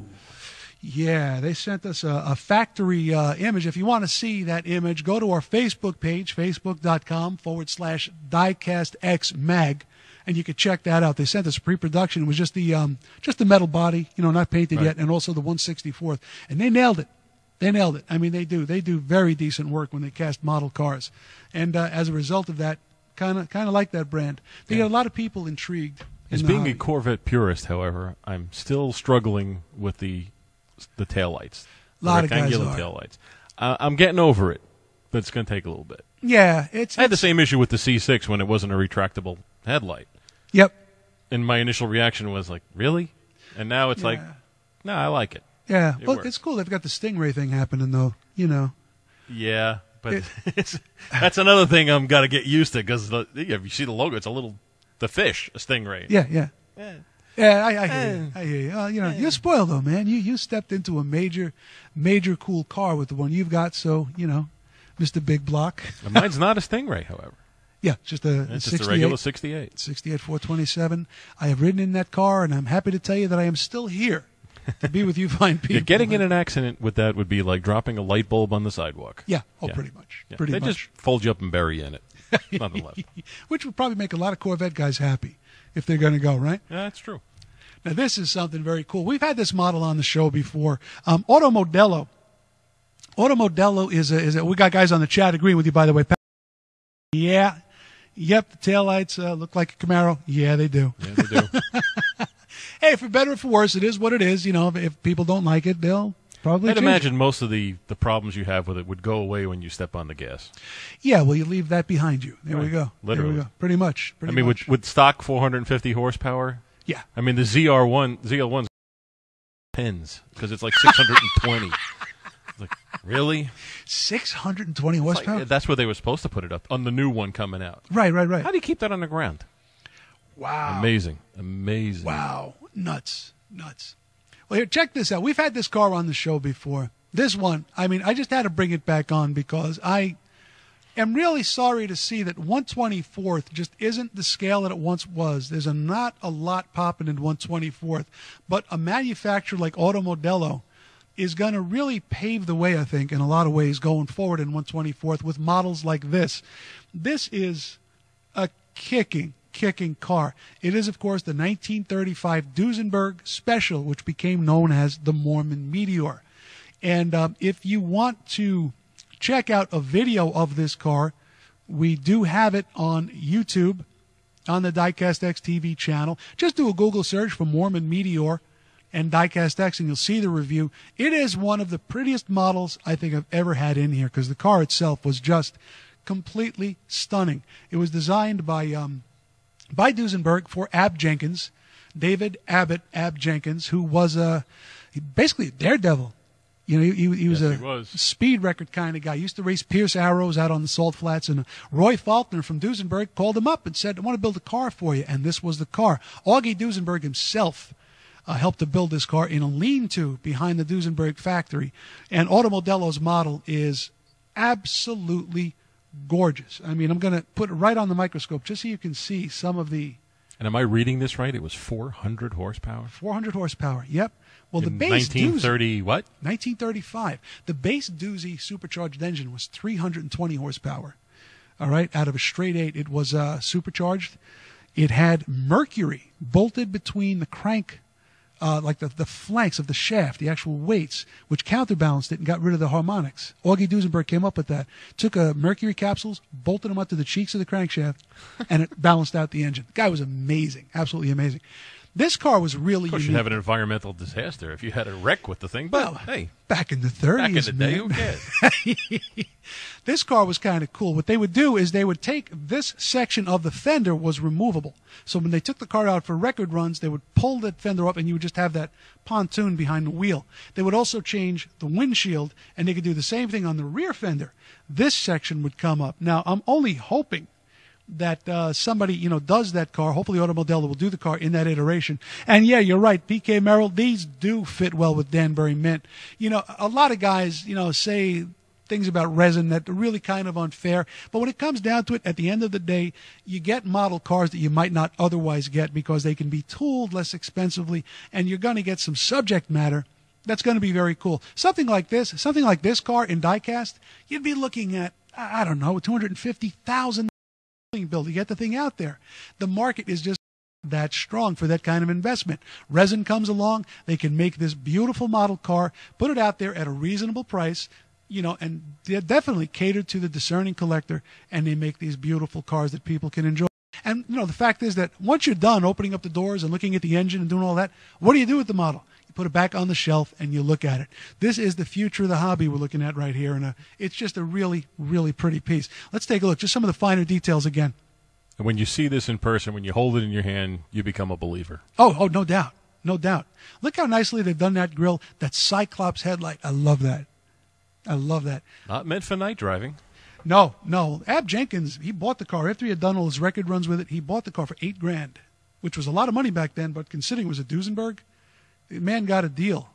Yeah, they sent us a factory image. If you want to see that image, go to our Facebook page, facebook.com/DiecastXMag, and you can check that out. They sent us pre-production. It was just the metal body, not painted yet, and also the 1/64th. And they nailed it. They nailed it. I mean, they do. They do very decent work when they cast model cars. And as a result of that, kind of like that brand. They get a lot of people intrigued. As being a Corvette purist, however, I'm still struggling with the taillights. A lot of guys rectangular are. taillights. I'm getting over it, but it's going to take a little bit. Yeah, I had the same issue with the C6 when it wasn't a retractable headlight. Yep. And my initial reaction was like, really? And now it's like, no, I like it. Yeah, It well, works. it's cool. They've got the Stingray thing happening, though. Yeah, but that's another thing I'm got to get used to because if you see the logo, it's the fish, a stingray. Yeah. Yeah, I hear you. I hear you. You're spoiled, though, man. You stepped into a major cool car with the one you've got, so, Mr. Big Block. Mine's not a Stingray, however. Yeah, just a It's 68. just a regular 68. 68 427. I have ridden in that car, and I'm happy to tell you that I am still here to be with you fine people. Yeah, getting in an accident with that would be like dropping a light bulb on the sidewalk. Yeah, Yeah. pretty much. Yeah. Pretty they much. just fold you up and bury you in it. Nothing left. Which would probably make a lot of Corvette guys happy if they're going to go, right? Yeah, that's true. Now, this is something very cool. We've had this model on the show before. Automodello. Automodello is we got guys on the chat agreeing with you, by the way. Yeah. Yep, the taillights look like a Camaro. Yeah, they do. Yeah, they do. Hey, for better or for worse, it is what it is. If people don't like it, they'll probably I'd change imagine most of the problems you have with it would go away when you step on the gas. it. Yeah, well, you leave that behind you. There we Right. go. Literally. There we go. Pretty much. I mean, with stock 450 horsepower, Yeah. I mean, the ZL1's pins because it's like 620. It's like, really? 620 It's horsepower? like, that's where they were supposed to put it up on the new one coming out. Right. How do you keep that on the ground? Wow. Amazing. Wow. Nuts. Well, here, check this out. We've had this car on the show before. This one, I mean, I just had to bring it back on because I am really sorry to see that 124th just isn't the scale that it once was. There's not a lot popping in 124th, but a manufacturer like Automodello is going to really pave the way, I think, in a lot of ways going forward in 124th with models like this. This is a kicking car. It is, of course, the 1935 Duesenberg Special, which became known as the Mormon Meteor. And if you want to check out a video of this car, we do have it on YouTube on the Diecast X TV channel. Just do a Google search for Mormon Meteor and Diecast X, and you'll see the review. It is one of the prettiest models I think I've ever had in here because the car itself was just completely stunning. It was designed by Duesenberg for Ab Jenkins, David Abbott Ab Jenkins, who was basically a daredevil. He was Yes, a he was. speed record kind of guy. He used to race Pierce Arrows out on the salt flats, and Roy Faulkner from Duesenberg called him up and said, I want to build a car for you, and this was the car. Augie Duesenberg himself helped to build this car in a lean-to behind the Duesenberg factory, and Automodello's model is absolutely gorgeous. I mean, I'm going to put it right on the microscope just so you can see some of the... And am I reading this right? It was 400 horsepower? 400 horsepower, yep. Well, the In base 1930 what? 1935. The base Doozy supercharged engine was 320 horsepower. All right, out of a straight 8. It was supercharged. It had mercury bolted between the crank, like the flanks of the shaft, the actual weights, which counterbalanced it and got rid of the harmonics. Augie Duesenberg came up with that. Took mercury capsules, bolted them up to the cheeks of the crankshaft, and it balanced out the engine. The guy was amazing, absolutely amazing. This car was really Of course, unique. you'd have an environmental disaster if you had a wreck with the thing. But, Well, hey, back in the 30s, back in the day, man. who cares? This car was kind of cool. What they would do is they would take this section of the fender was removable. So when they took the car out for record runs, they would pull that fender up and you would just have that pontoon behind the wheel. They would also change the windshield, and they could do the same thing on the rear fender. This section would come up. Now, I'm only hoping that somebody, does that car. Hopefully Automodello will do the car in that iteration. And yeah, you're right, PK Merrill, these do fit well with Danbury Mint. A lot of guys, say things about resin that are really kind of unfair. But when it comes down to it, at the end of the day, you get model cars that you might not otherwise get because they can be tooled less expensively, and you're going to get some subject matter That's going to be very cool. Something like this car in diecast, you'd be looking at, I don't know, $250,000 build to get the thing out there. The market is just that strong for that kind of investment. Resin comes along, they can make this beautiful model car, put it out there at a reasonable price, and they're definitely catered to the discerning collector, and they make these beautiful cars that people can enjoy. And, the fact is that once you're done opening up the doors and looking at the engine and doing all that, what do you do with the model? You put it back on the shelf and you look at it. This is the future of the hobby we're looking at right here, and it's just a really, really pretty piece. Let's take a look. Just some of the finer details again. And when you see this in person, when you hold it in your hand, you become a believer. Oh, no doubt. No doubt. Look how nicely they've done that grille, that Cyclops headlight. I love that. Not meant for night driving. No. Ab Jenkins, he bought the car after he had done all his record runs with it. He bought the car for $8,000, which was a lot of money back then, but considering it was a Duesenberg, the man got a deal.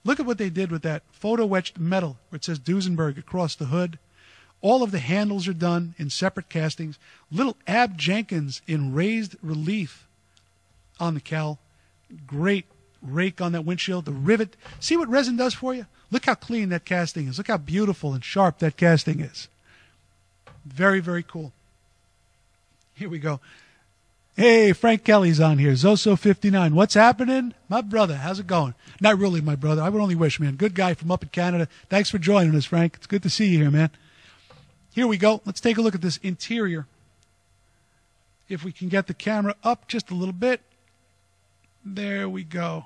Look at what they did with that photo etched metal where it says Duesenberg across the hood. All of the handles are done in separate castings. Little Ab Jenkins in raised relief on the cowl. Great rake on that windshield. The rivet. See what resin does for you? Look how clean that casting is. Look how beautiful and sharp that casting is. Very, very cool. Here we go. Hey, Frank Kelly's on here. Zoso59. What's happening? My brother, how's it going? Not really, my brother. I would only wish, man. Good guy from up in Canada. Thanks for joining us, Frank. It's good to see you here, man. Here we go. Let's take a look at this interior. If we can get the camera up just a little bit. There we go.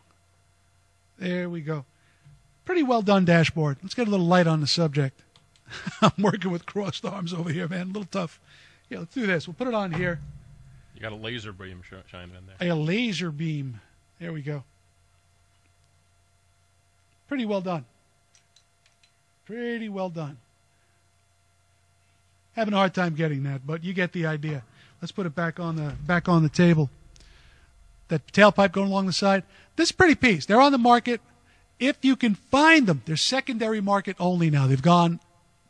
Pretty well done dashboard. Let's get a little light on the subject. I'm working with crossed arms over here, man. A little tough. Yeah, let's do this. We'll put it on here. You got a laser beam shining in there. A laser beam. There we go. Pretty well done. Having a hard time getting that, but you get the idea. Let's put it back on the table. That tailpipe going along the side. This is a pretty piece. They're on the market. If you can find them, they're secondary market only now. They've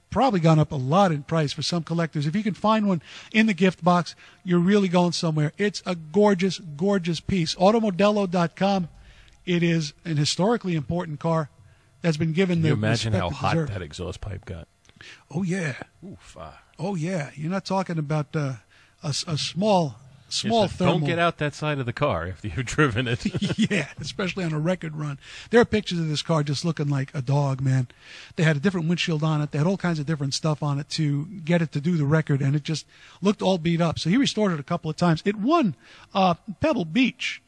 probably gone up a lot in price for some collectors. If you can find one in the gift box, you're really going somewhere. It's a gorgeous, gorgeous piece. Automodello.com. It is an historically important car that's been given the respect it deserves. Can you imagine how hot that exhaust pipe got? Oh, yeah. Oof. Oh, yeah. You're not talking about a small thermal. Don't get out that side of the car after you've driven it. Yeah, especially on a record run. There are pictures of this car just looking like a dog, man. They had a different windshield on it. They had all kinds of different stuff on it to get it to do the record, and it just looked all beat up. So he restored it a couple of times. It won Pebble Beach.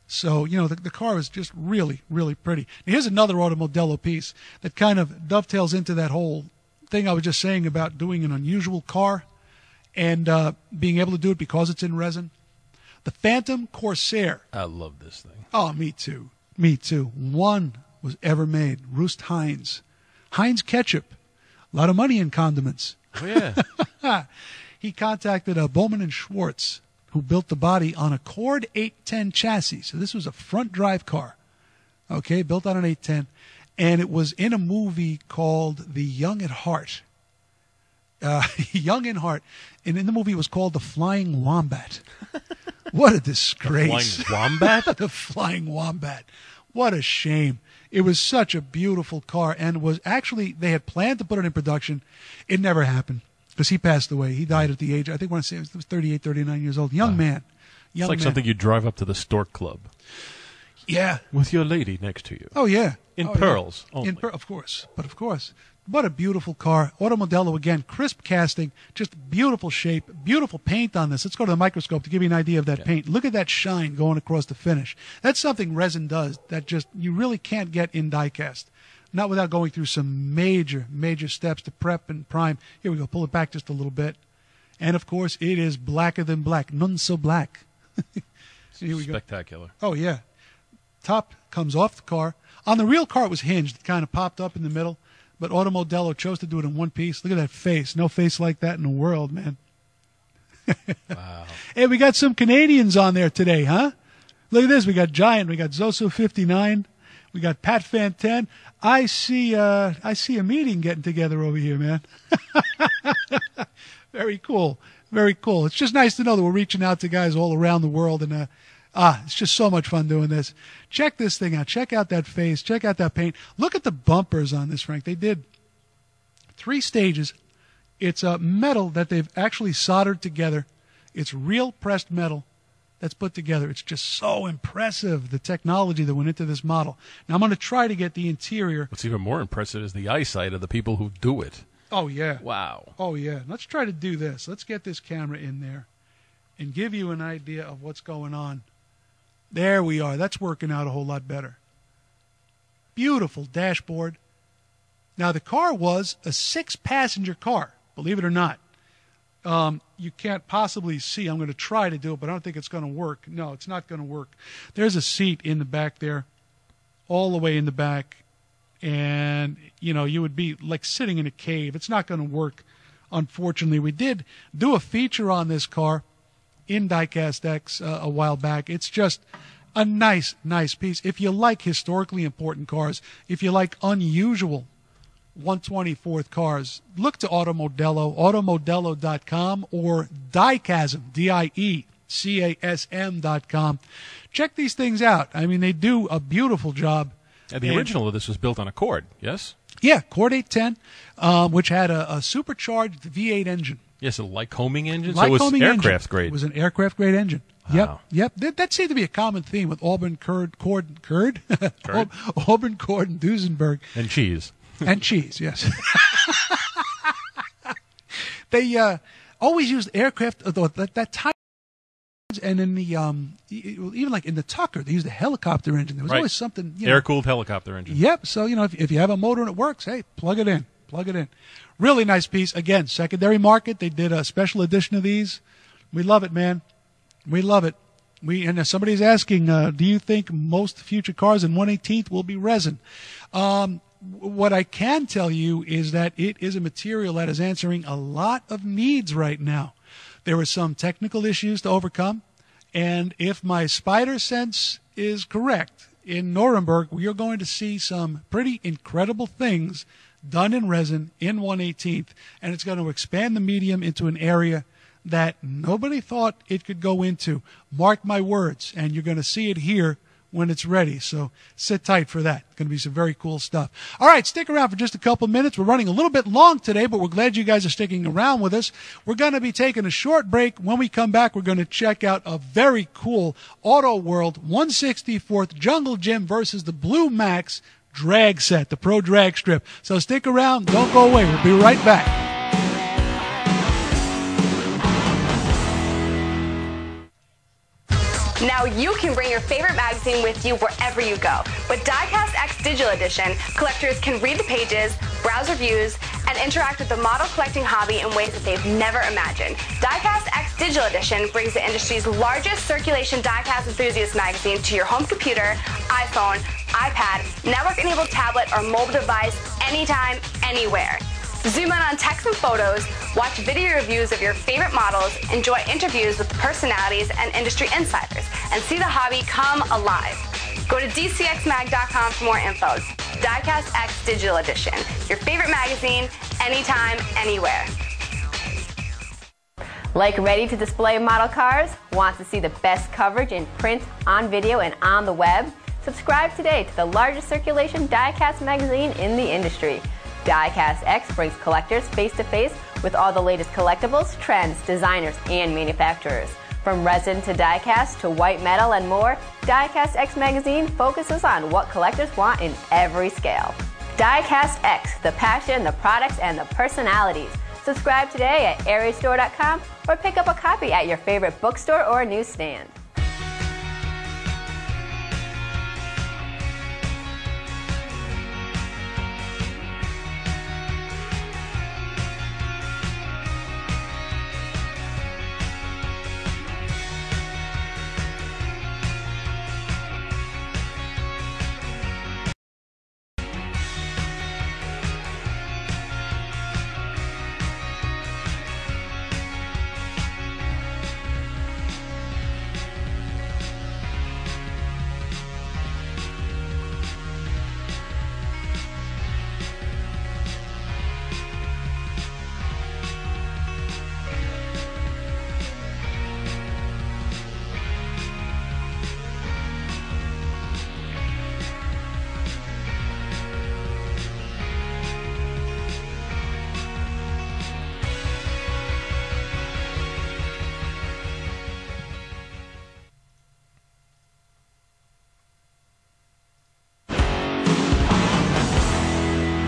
So, the car is just really, really pretty. Now, here's another Automodello piece that kind of dovetails into that whole thing I was just saying about doing an unusual car and being able to do it because it's in resin. The Phantom Corsair. I love this thing. Oh, me too. One was ever made. Roost Heinz. Heinz ketchup. A lot of money in condiments. Oh, yeah. He contacted Bowman and Schwartz, who built the body on a Cord 810 chassis. So this was a front drive car. Okay, built on an 810. And it was in a movie called The Young at Heart. Young in Heart. And in the movie it was called The Flying Wombat. What a disgrace. The Flying Wombat? The Flying Wombat. What a shame. It was such a beautiful car, and was actually, they had planned to put it in production. It never happened because he passed away. He died at the age, I think when I say it was 38, 39 years old. Young man. It's like something you drive up to the Stork Club. Yeah. With your lady next to you. Oh, yeah. In pearls. Yeah. Only. Of course. But of course. What a beautiful car. Automodello, again, crisp casting, just beautiful shape, beautiful paint on this. Let's go to the microscope to give you an idea of that paint. Look at that shine going across the finish. That's something resin does that just you really can't get in die-cast. Not without going through some major, major steps to prep and prime. Here we go. Pull it back just a little bit. And, of course, it is blacker than black. None so black. Here we Spectacular. Go. Oh, yeah. Top comes off the car. On the real car, it was hinged. It kind of popped up in the middle. But Automodello chose to do it in one piece. Look at that face. No face like that in the world, man. Wow. Hey, we got some Canadians on there today, huh? Look at this. We got Giant. We got Zoso59. We got Pat Fan 10. I see a meeting getting together over here, man. Very cool. Very cool. It's just nice to know that we're reaching out to guys all around the world. And It's just so much fun doing this. Check this thing out. Check out that face. Check out that paint. Look at the bumpers on this, Frank. They did 3 stages. It's a metal that they've actually soldered together. It's real pressed metal that's put together. It's just so impressive, the technology that went into this model. Now, I'm going to try to get the interior. What's even more impressive is the eyesight of the people who do it. Oh, yeah. Wow. Oh, yeah. Let's try to do this. Let's get this camera in there and give you an idea of what's going on. There we are. That's working out a whole lot better. Beautiful dashboard. Now, the car was a 6-passenger car, believe it or not. You can't possibly see. I'm going to try to do it, but I don't think it's going to work. No, it's not going to work. There's a seat in the back there, all the way in the back. And, you know, you would be like sitting in a cave. It's not going to work, unfortunately. We did do a feature on this car in Diecast X a while back. It's just a nice piece. If you like historically important cars, if you like unusual 1/24th cars, look to Automodello, automodello.com, or Diecasm, DIECASM.com. Check these things out. I mean, they do a beautiful job. And the original of this was built on a Cord, yes? Yeah, Cord 810, which had a supercharged V8 engine. Yes, a Lycoming engine. So it was aircraft engine. grade. It was an aircraft grade engine. Wow. Yep. That seemed to be a common theme with Auburn Cord and Duesenberg. And cheese. And cheese, yes. They always used aircraft, that type. And in the even like in the Tucker, they used a helicopter engine. There was always something, air-cooled helicopter engine. Yep. So if you have a motor and it works, hey, plug it in. Really nice piece. Again, secondary market. They did a special edition of these. We love it, man. We love it. And somebody's asking, do you think most future cars in 1/18th will be resin? What I can tell you is that it is a material that is answering a lot of needs right now. There were some technical issues to overcome, and if my spider sense is correct, in Nuremberg, we are going to see some pretty incredible things done in resin in 1/18th, and it's going to expand the medium into an area that nobody thought it could go into. Mark my words, and you're going to see it here when it's ready. So sit tight for that. It's going to be some very cool stuff. All right, stick around for just a couple minutes. We're running a little bit long today, but we're glad you guys are sticking around with us. We're going to be taking a short break. When we come back, we're going to check out a very cool Auto World 1/64th Jungle Gym versus the Blue Max drag set, the Pro Drag Strip. So stick around. Don't go away. We'll be right back. Now you can bring your favorite magazine with you wherever you go. With Diecast X Digital Edition, collectors can read the pages, browse reviews, and interact with the model collecting hobby in ways that they've never imagined. Diecast X Digital Edition brings the industry's largest circulation diecast enthusiast magazine to your home computer, iPhone, iPad, network-enabled tablet, or mobile device anytime, anywhere. Zoom in on text and photos, watch video reviews of your favorite models, enjoy interviews with personalities and industry insiders, and see the hobby come alive. Go to DCXMag.com for more info. Diecast X Digital Edition, your favorite magazine, anytime, anywhere. Like ready to display model cars? Want to see the best coverage in print, on video, and on the web? Subscribe today to the largest circulation diecast magazine in the industry. Diecast X brings collectors face-to-face with all the latest collectibles, trends, designers, and manufacturers. From resin to diecast to white metal and more, Diecast X magazine focuses on what collectors want in every scale. Diecast X, the passion, the products, and the personalities. Subscribe today at areastore.com or pick up a copy at your favorite bookstore or newsstand.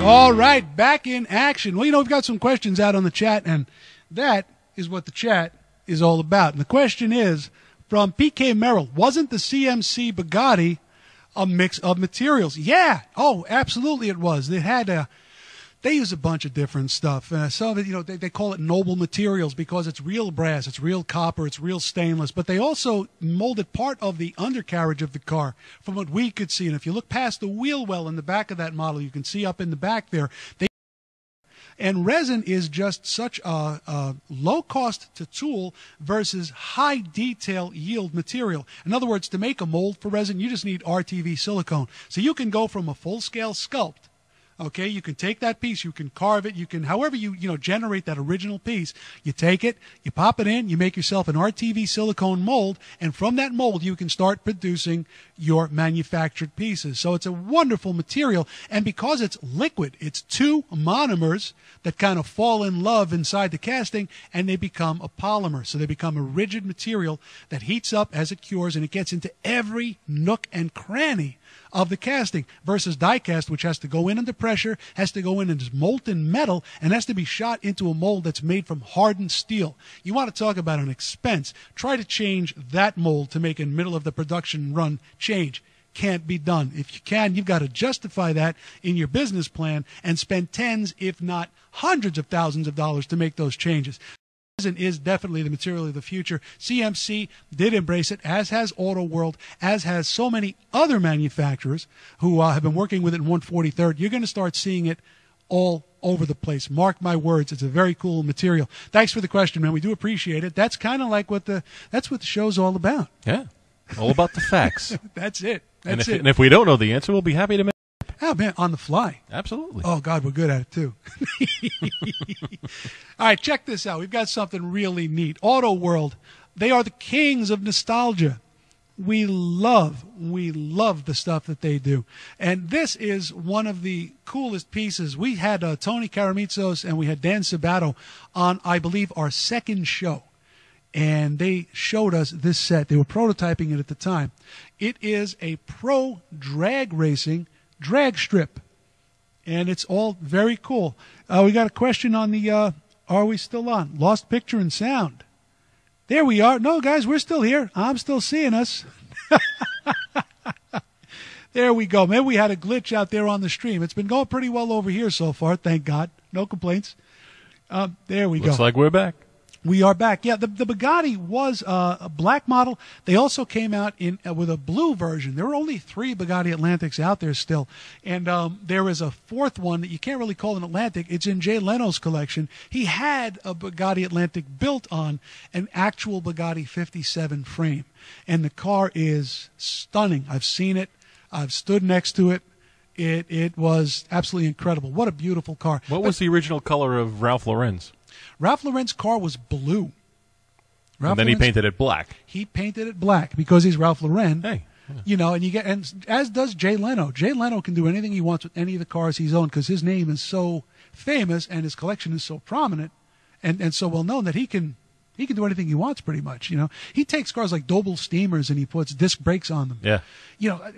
All right, back in action. Well, we've got some questions out on the chat, and that is what the chat is all about. And the question is from PK Merrill, wasn't the CMC Bugatti a mix of materials? Yeah. Oh, absolutely it was. They use a bunch of different stuff. Some of it, they call it noble materials because it's real brass, it's real copper, it's real stainless. But they also molded part of the undercarriage of the car from what we could see. And if you look past the wheel well in the back of that model, you can see up in the back there. And resin is just such a low cost to tool versus high detail yield material. In other words, to make a mold for resin, you just need RTV silicone. So you can go from a full scale sculpt. Okay, you can take that piece, you can carve it, you can, however you generate that original piece, you take it, you pop it in, you make yourself an RTV silicone mold, and from that mold you can start producing your manufactured pieces. So it's a wonderful material, and because it's liquid, it's two monomers that kind of fall in love inside the casting, and they become a polymer. So they become a rigid material that heats up as it cures, and it gets into every nook and cranny of the casting versus die cast, which has to go in under pressure, has to go in as molten metal, and has to be shot into a mold that's made from hardened steel. You want to talk about an expense. Try to change that mold to make in middle of the production run change. Can't be done. If you can, you've got to justify that in your business plan and spend tens, if not hundreds of thousands of dollars to make those changes. Resin is definitely the material of the future. CMC did embrace it, as has Auto World, as has so many other manufacturers who have been working with it in 143rd. You're going to start seeing it all over the place. Mark my words, it's a very cool material. Thanks for the question, man. We do appreciate it. That's kind of like that's what the show's all about. Yeah, all about the facts. That's it. And if we don't know the answer, we'll be happy to make. Oh, man, on the fly. Absolutely. Oh, God, we're good at it, too. All right, check this out. We've got something really neat. Auto World, they are the kings of nostalgia. We love the stuff that they do. And this is one of the coolest pieces. We had Tony Karamitsos and we had Dan Sabato on, I believe, our second show. And they showed us this set. They were prototyping it at the time. It is a pro drag racing drag strip, and it's all very cool. We got a question on the are we still on? Lost picture and sound. There we are. No, guys, we're still here. I'm still seeing us. There we go. Maybe we had a glitch out there on the stream. It's been going pretty well over here so far, thank God. No complaints. There we go. Looks like we're back. We are back. Yeah, the Bugatti was a black model. They also came out with a blue version. There were only 3 Bugatti Atlantics out there still. And there is a 4th one that you can't really call an Atlantic. It's in Jay Leno's collection. He had a Bugatti Atlantic built on an actual Bugatti 57 frame. And the car is stunning. I've seen it. I've stood next to it. It was absolutely incredible. What a beautiful car. What was the original color of Ralph Lauren's? Ralph Lauren's car was blue. And then he painted it black. He painted it black because he's Ralph Lauren. Hey. Yeah. And as does Jay Leno. Jay Leno can do anything he wants with any of the cars he's owned because his name is so famous and his collection is so prominent and so well known that he can do anything he wants pretty much, He takes cars like Doble Steamers and he puts disc brakes on them. Yeah.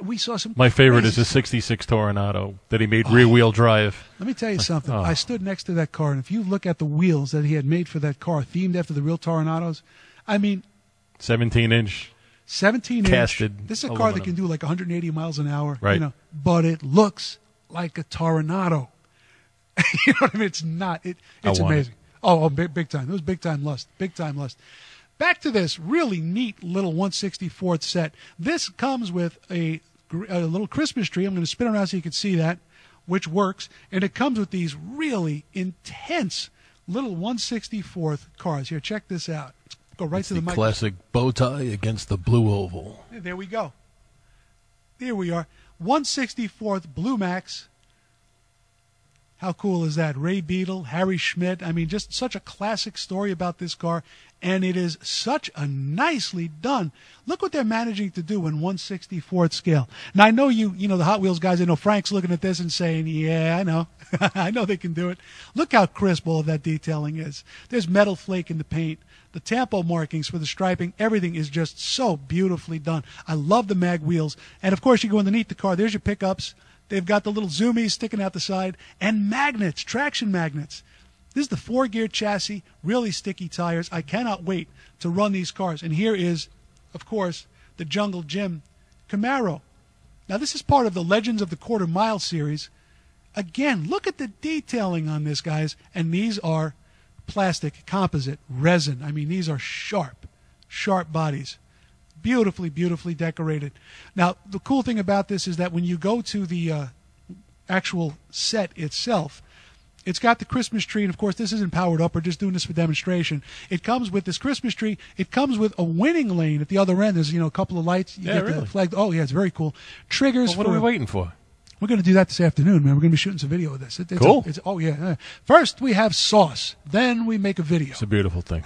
We saw some. My favorite is the 66 Toronado that he made rear-wheel drive. Let me tell you something. I stood next to that car, and if you look at the wheels that he had made for that car, themed after the real Toronados, I mean. 17-inch. 17-inch. Casted. This is a car that can do like 180 miles an hour. Right. But it looks like a Toronado. You know what I mean? It's not. It's amazing. Oh, big time. It was big time lust. Big time lust. Back to this really neat little 1/64th set. This comes with a little Christmas tree. I'm going to spin around so you can see that, which works. And it comes with these really intense little 1/64th cars. Here, check this out. Go right to the mic. Classic bow tie against the blue oval. There we go. There we are. 1/64th Blue Max. How cool is that? Ray Beadle, Harry Schmidt. I mean, just such a classic story about this car, and it is such a nicely done. Look what they're managing to do in 1/64th scale. Now, I know the Hot Wheels guys, I know Frank's looking at this and saying, yeah, I know. I know they can do it. Look how crisp all of that detailing is. There's metal flake in the paint. The tampo markings for the striping, everything is just so beautifully done. I love the mag wheels. And, of course, you go underneath the car. There's your pickups. They've got the little zoomies sticking out the side and magnets, traction magnets. This is the 4-gear chassis, really sticky tires. I cannot wait to run these cars. And here is, of course, the Jungle Jim Camaro. Now, this is part of the Legends of the Quarter Mile series. Again, look at the detailing on this, guys. And these are plastic, composite, resin. I mean, these are sharp bodies. Beautifully, beautifully decorated. Now, the cool thing about this is that when you go to the actual set itself, it's got the Christmas tree, and of course this isn't powered up. We're just doing this for demonstration. It comes with this Christmas tree. It comes with a winning lane at the other end. There's, a couple of lights. You get really? The flag. Oh, yeah, it's very cool. Triggers. Well, what are we waiting for? We're going to do that this afternoon, man. We're going to be shooting some video of this. Cool. Oh, yeah. First we have sauce. Then we make a video. It's a beautiful thing.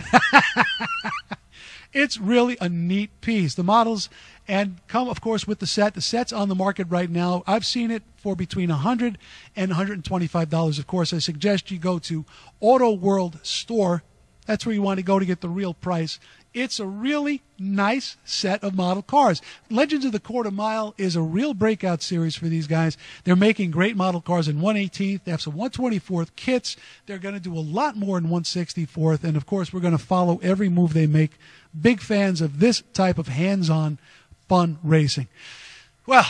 It's really a neat piece. The models and come, of course, with the set. The set's on the market right now. I've seen it for between $100 and $125. Of course, I suggest you go to Auto World Store. That's where you want to go to get the real price. It's a really nice set of model cars. Legends of the Quarter Mile is a real breakout series for these guys. They're making great model cars in 118th. They have some 124th kits. They're going to do a lot more in 164th. And, of course, we're going to follow every move they make. Big fans of this type of hands-on fun racing. Well,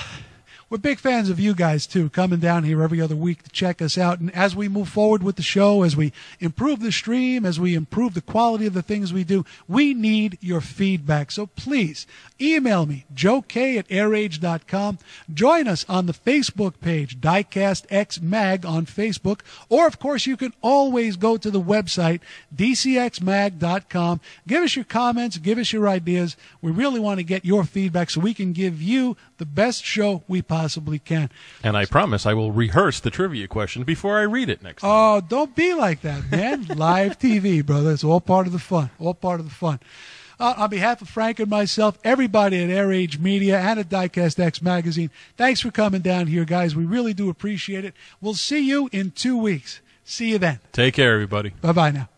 we're big fans of you guys, too, coming down here every other week to check us out. And as we move forward with the show, as we improve the stream, as we improve the quality of the things we do, we need your feedback. So please email me, joek@airage.com. Join us on the Facebook page, Diecast X Mag on Facebook. Or, of course, you can always go to the website, dcxmag.com. Give us your comments. Give us your ideas. We really want to get your feedback so we can give you the best show we possibly can. And I promise I will rehearse the trivia question before I read it next time. Oh, don't be like that, man. Live TV, brother. It's all part of the fun. All part of the fun. On behalf of Frank and myself, everybody at Air Age Media and at Diecast X Magazine, thanks for coming down here, guys. We really do appreciate it. We'll see you in 2 weeks. See you then. Take care, everybody. Bye-bye now.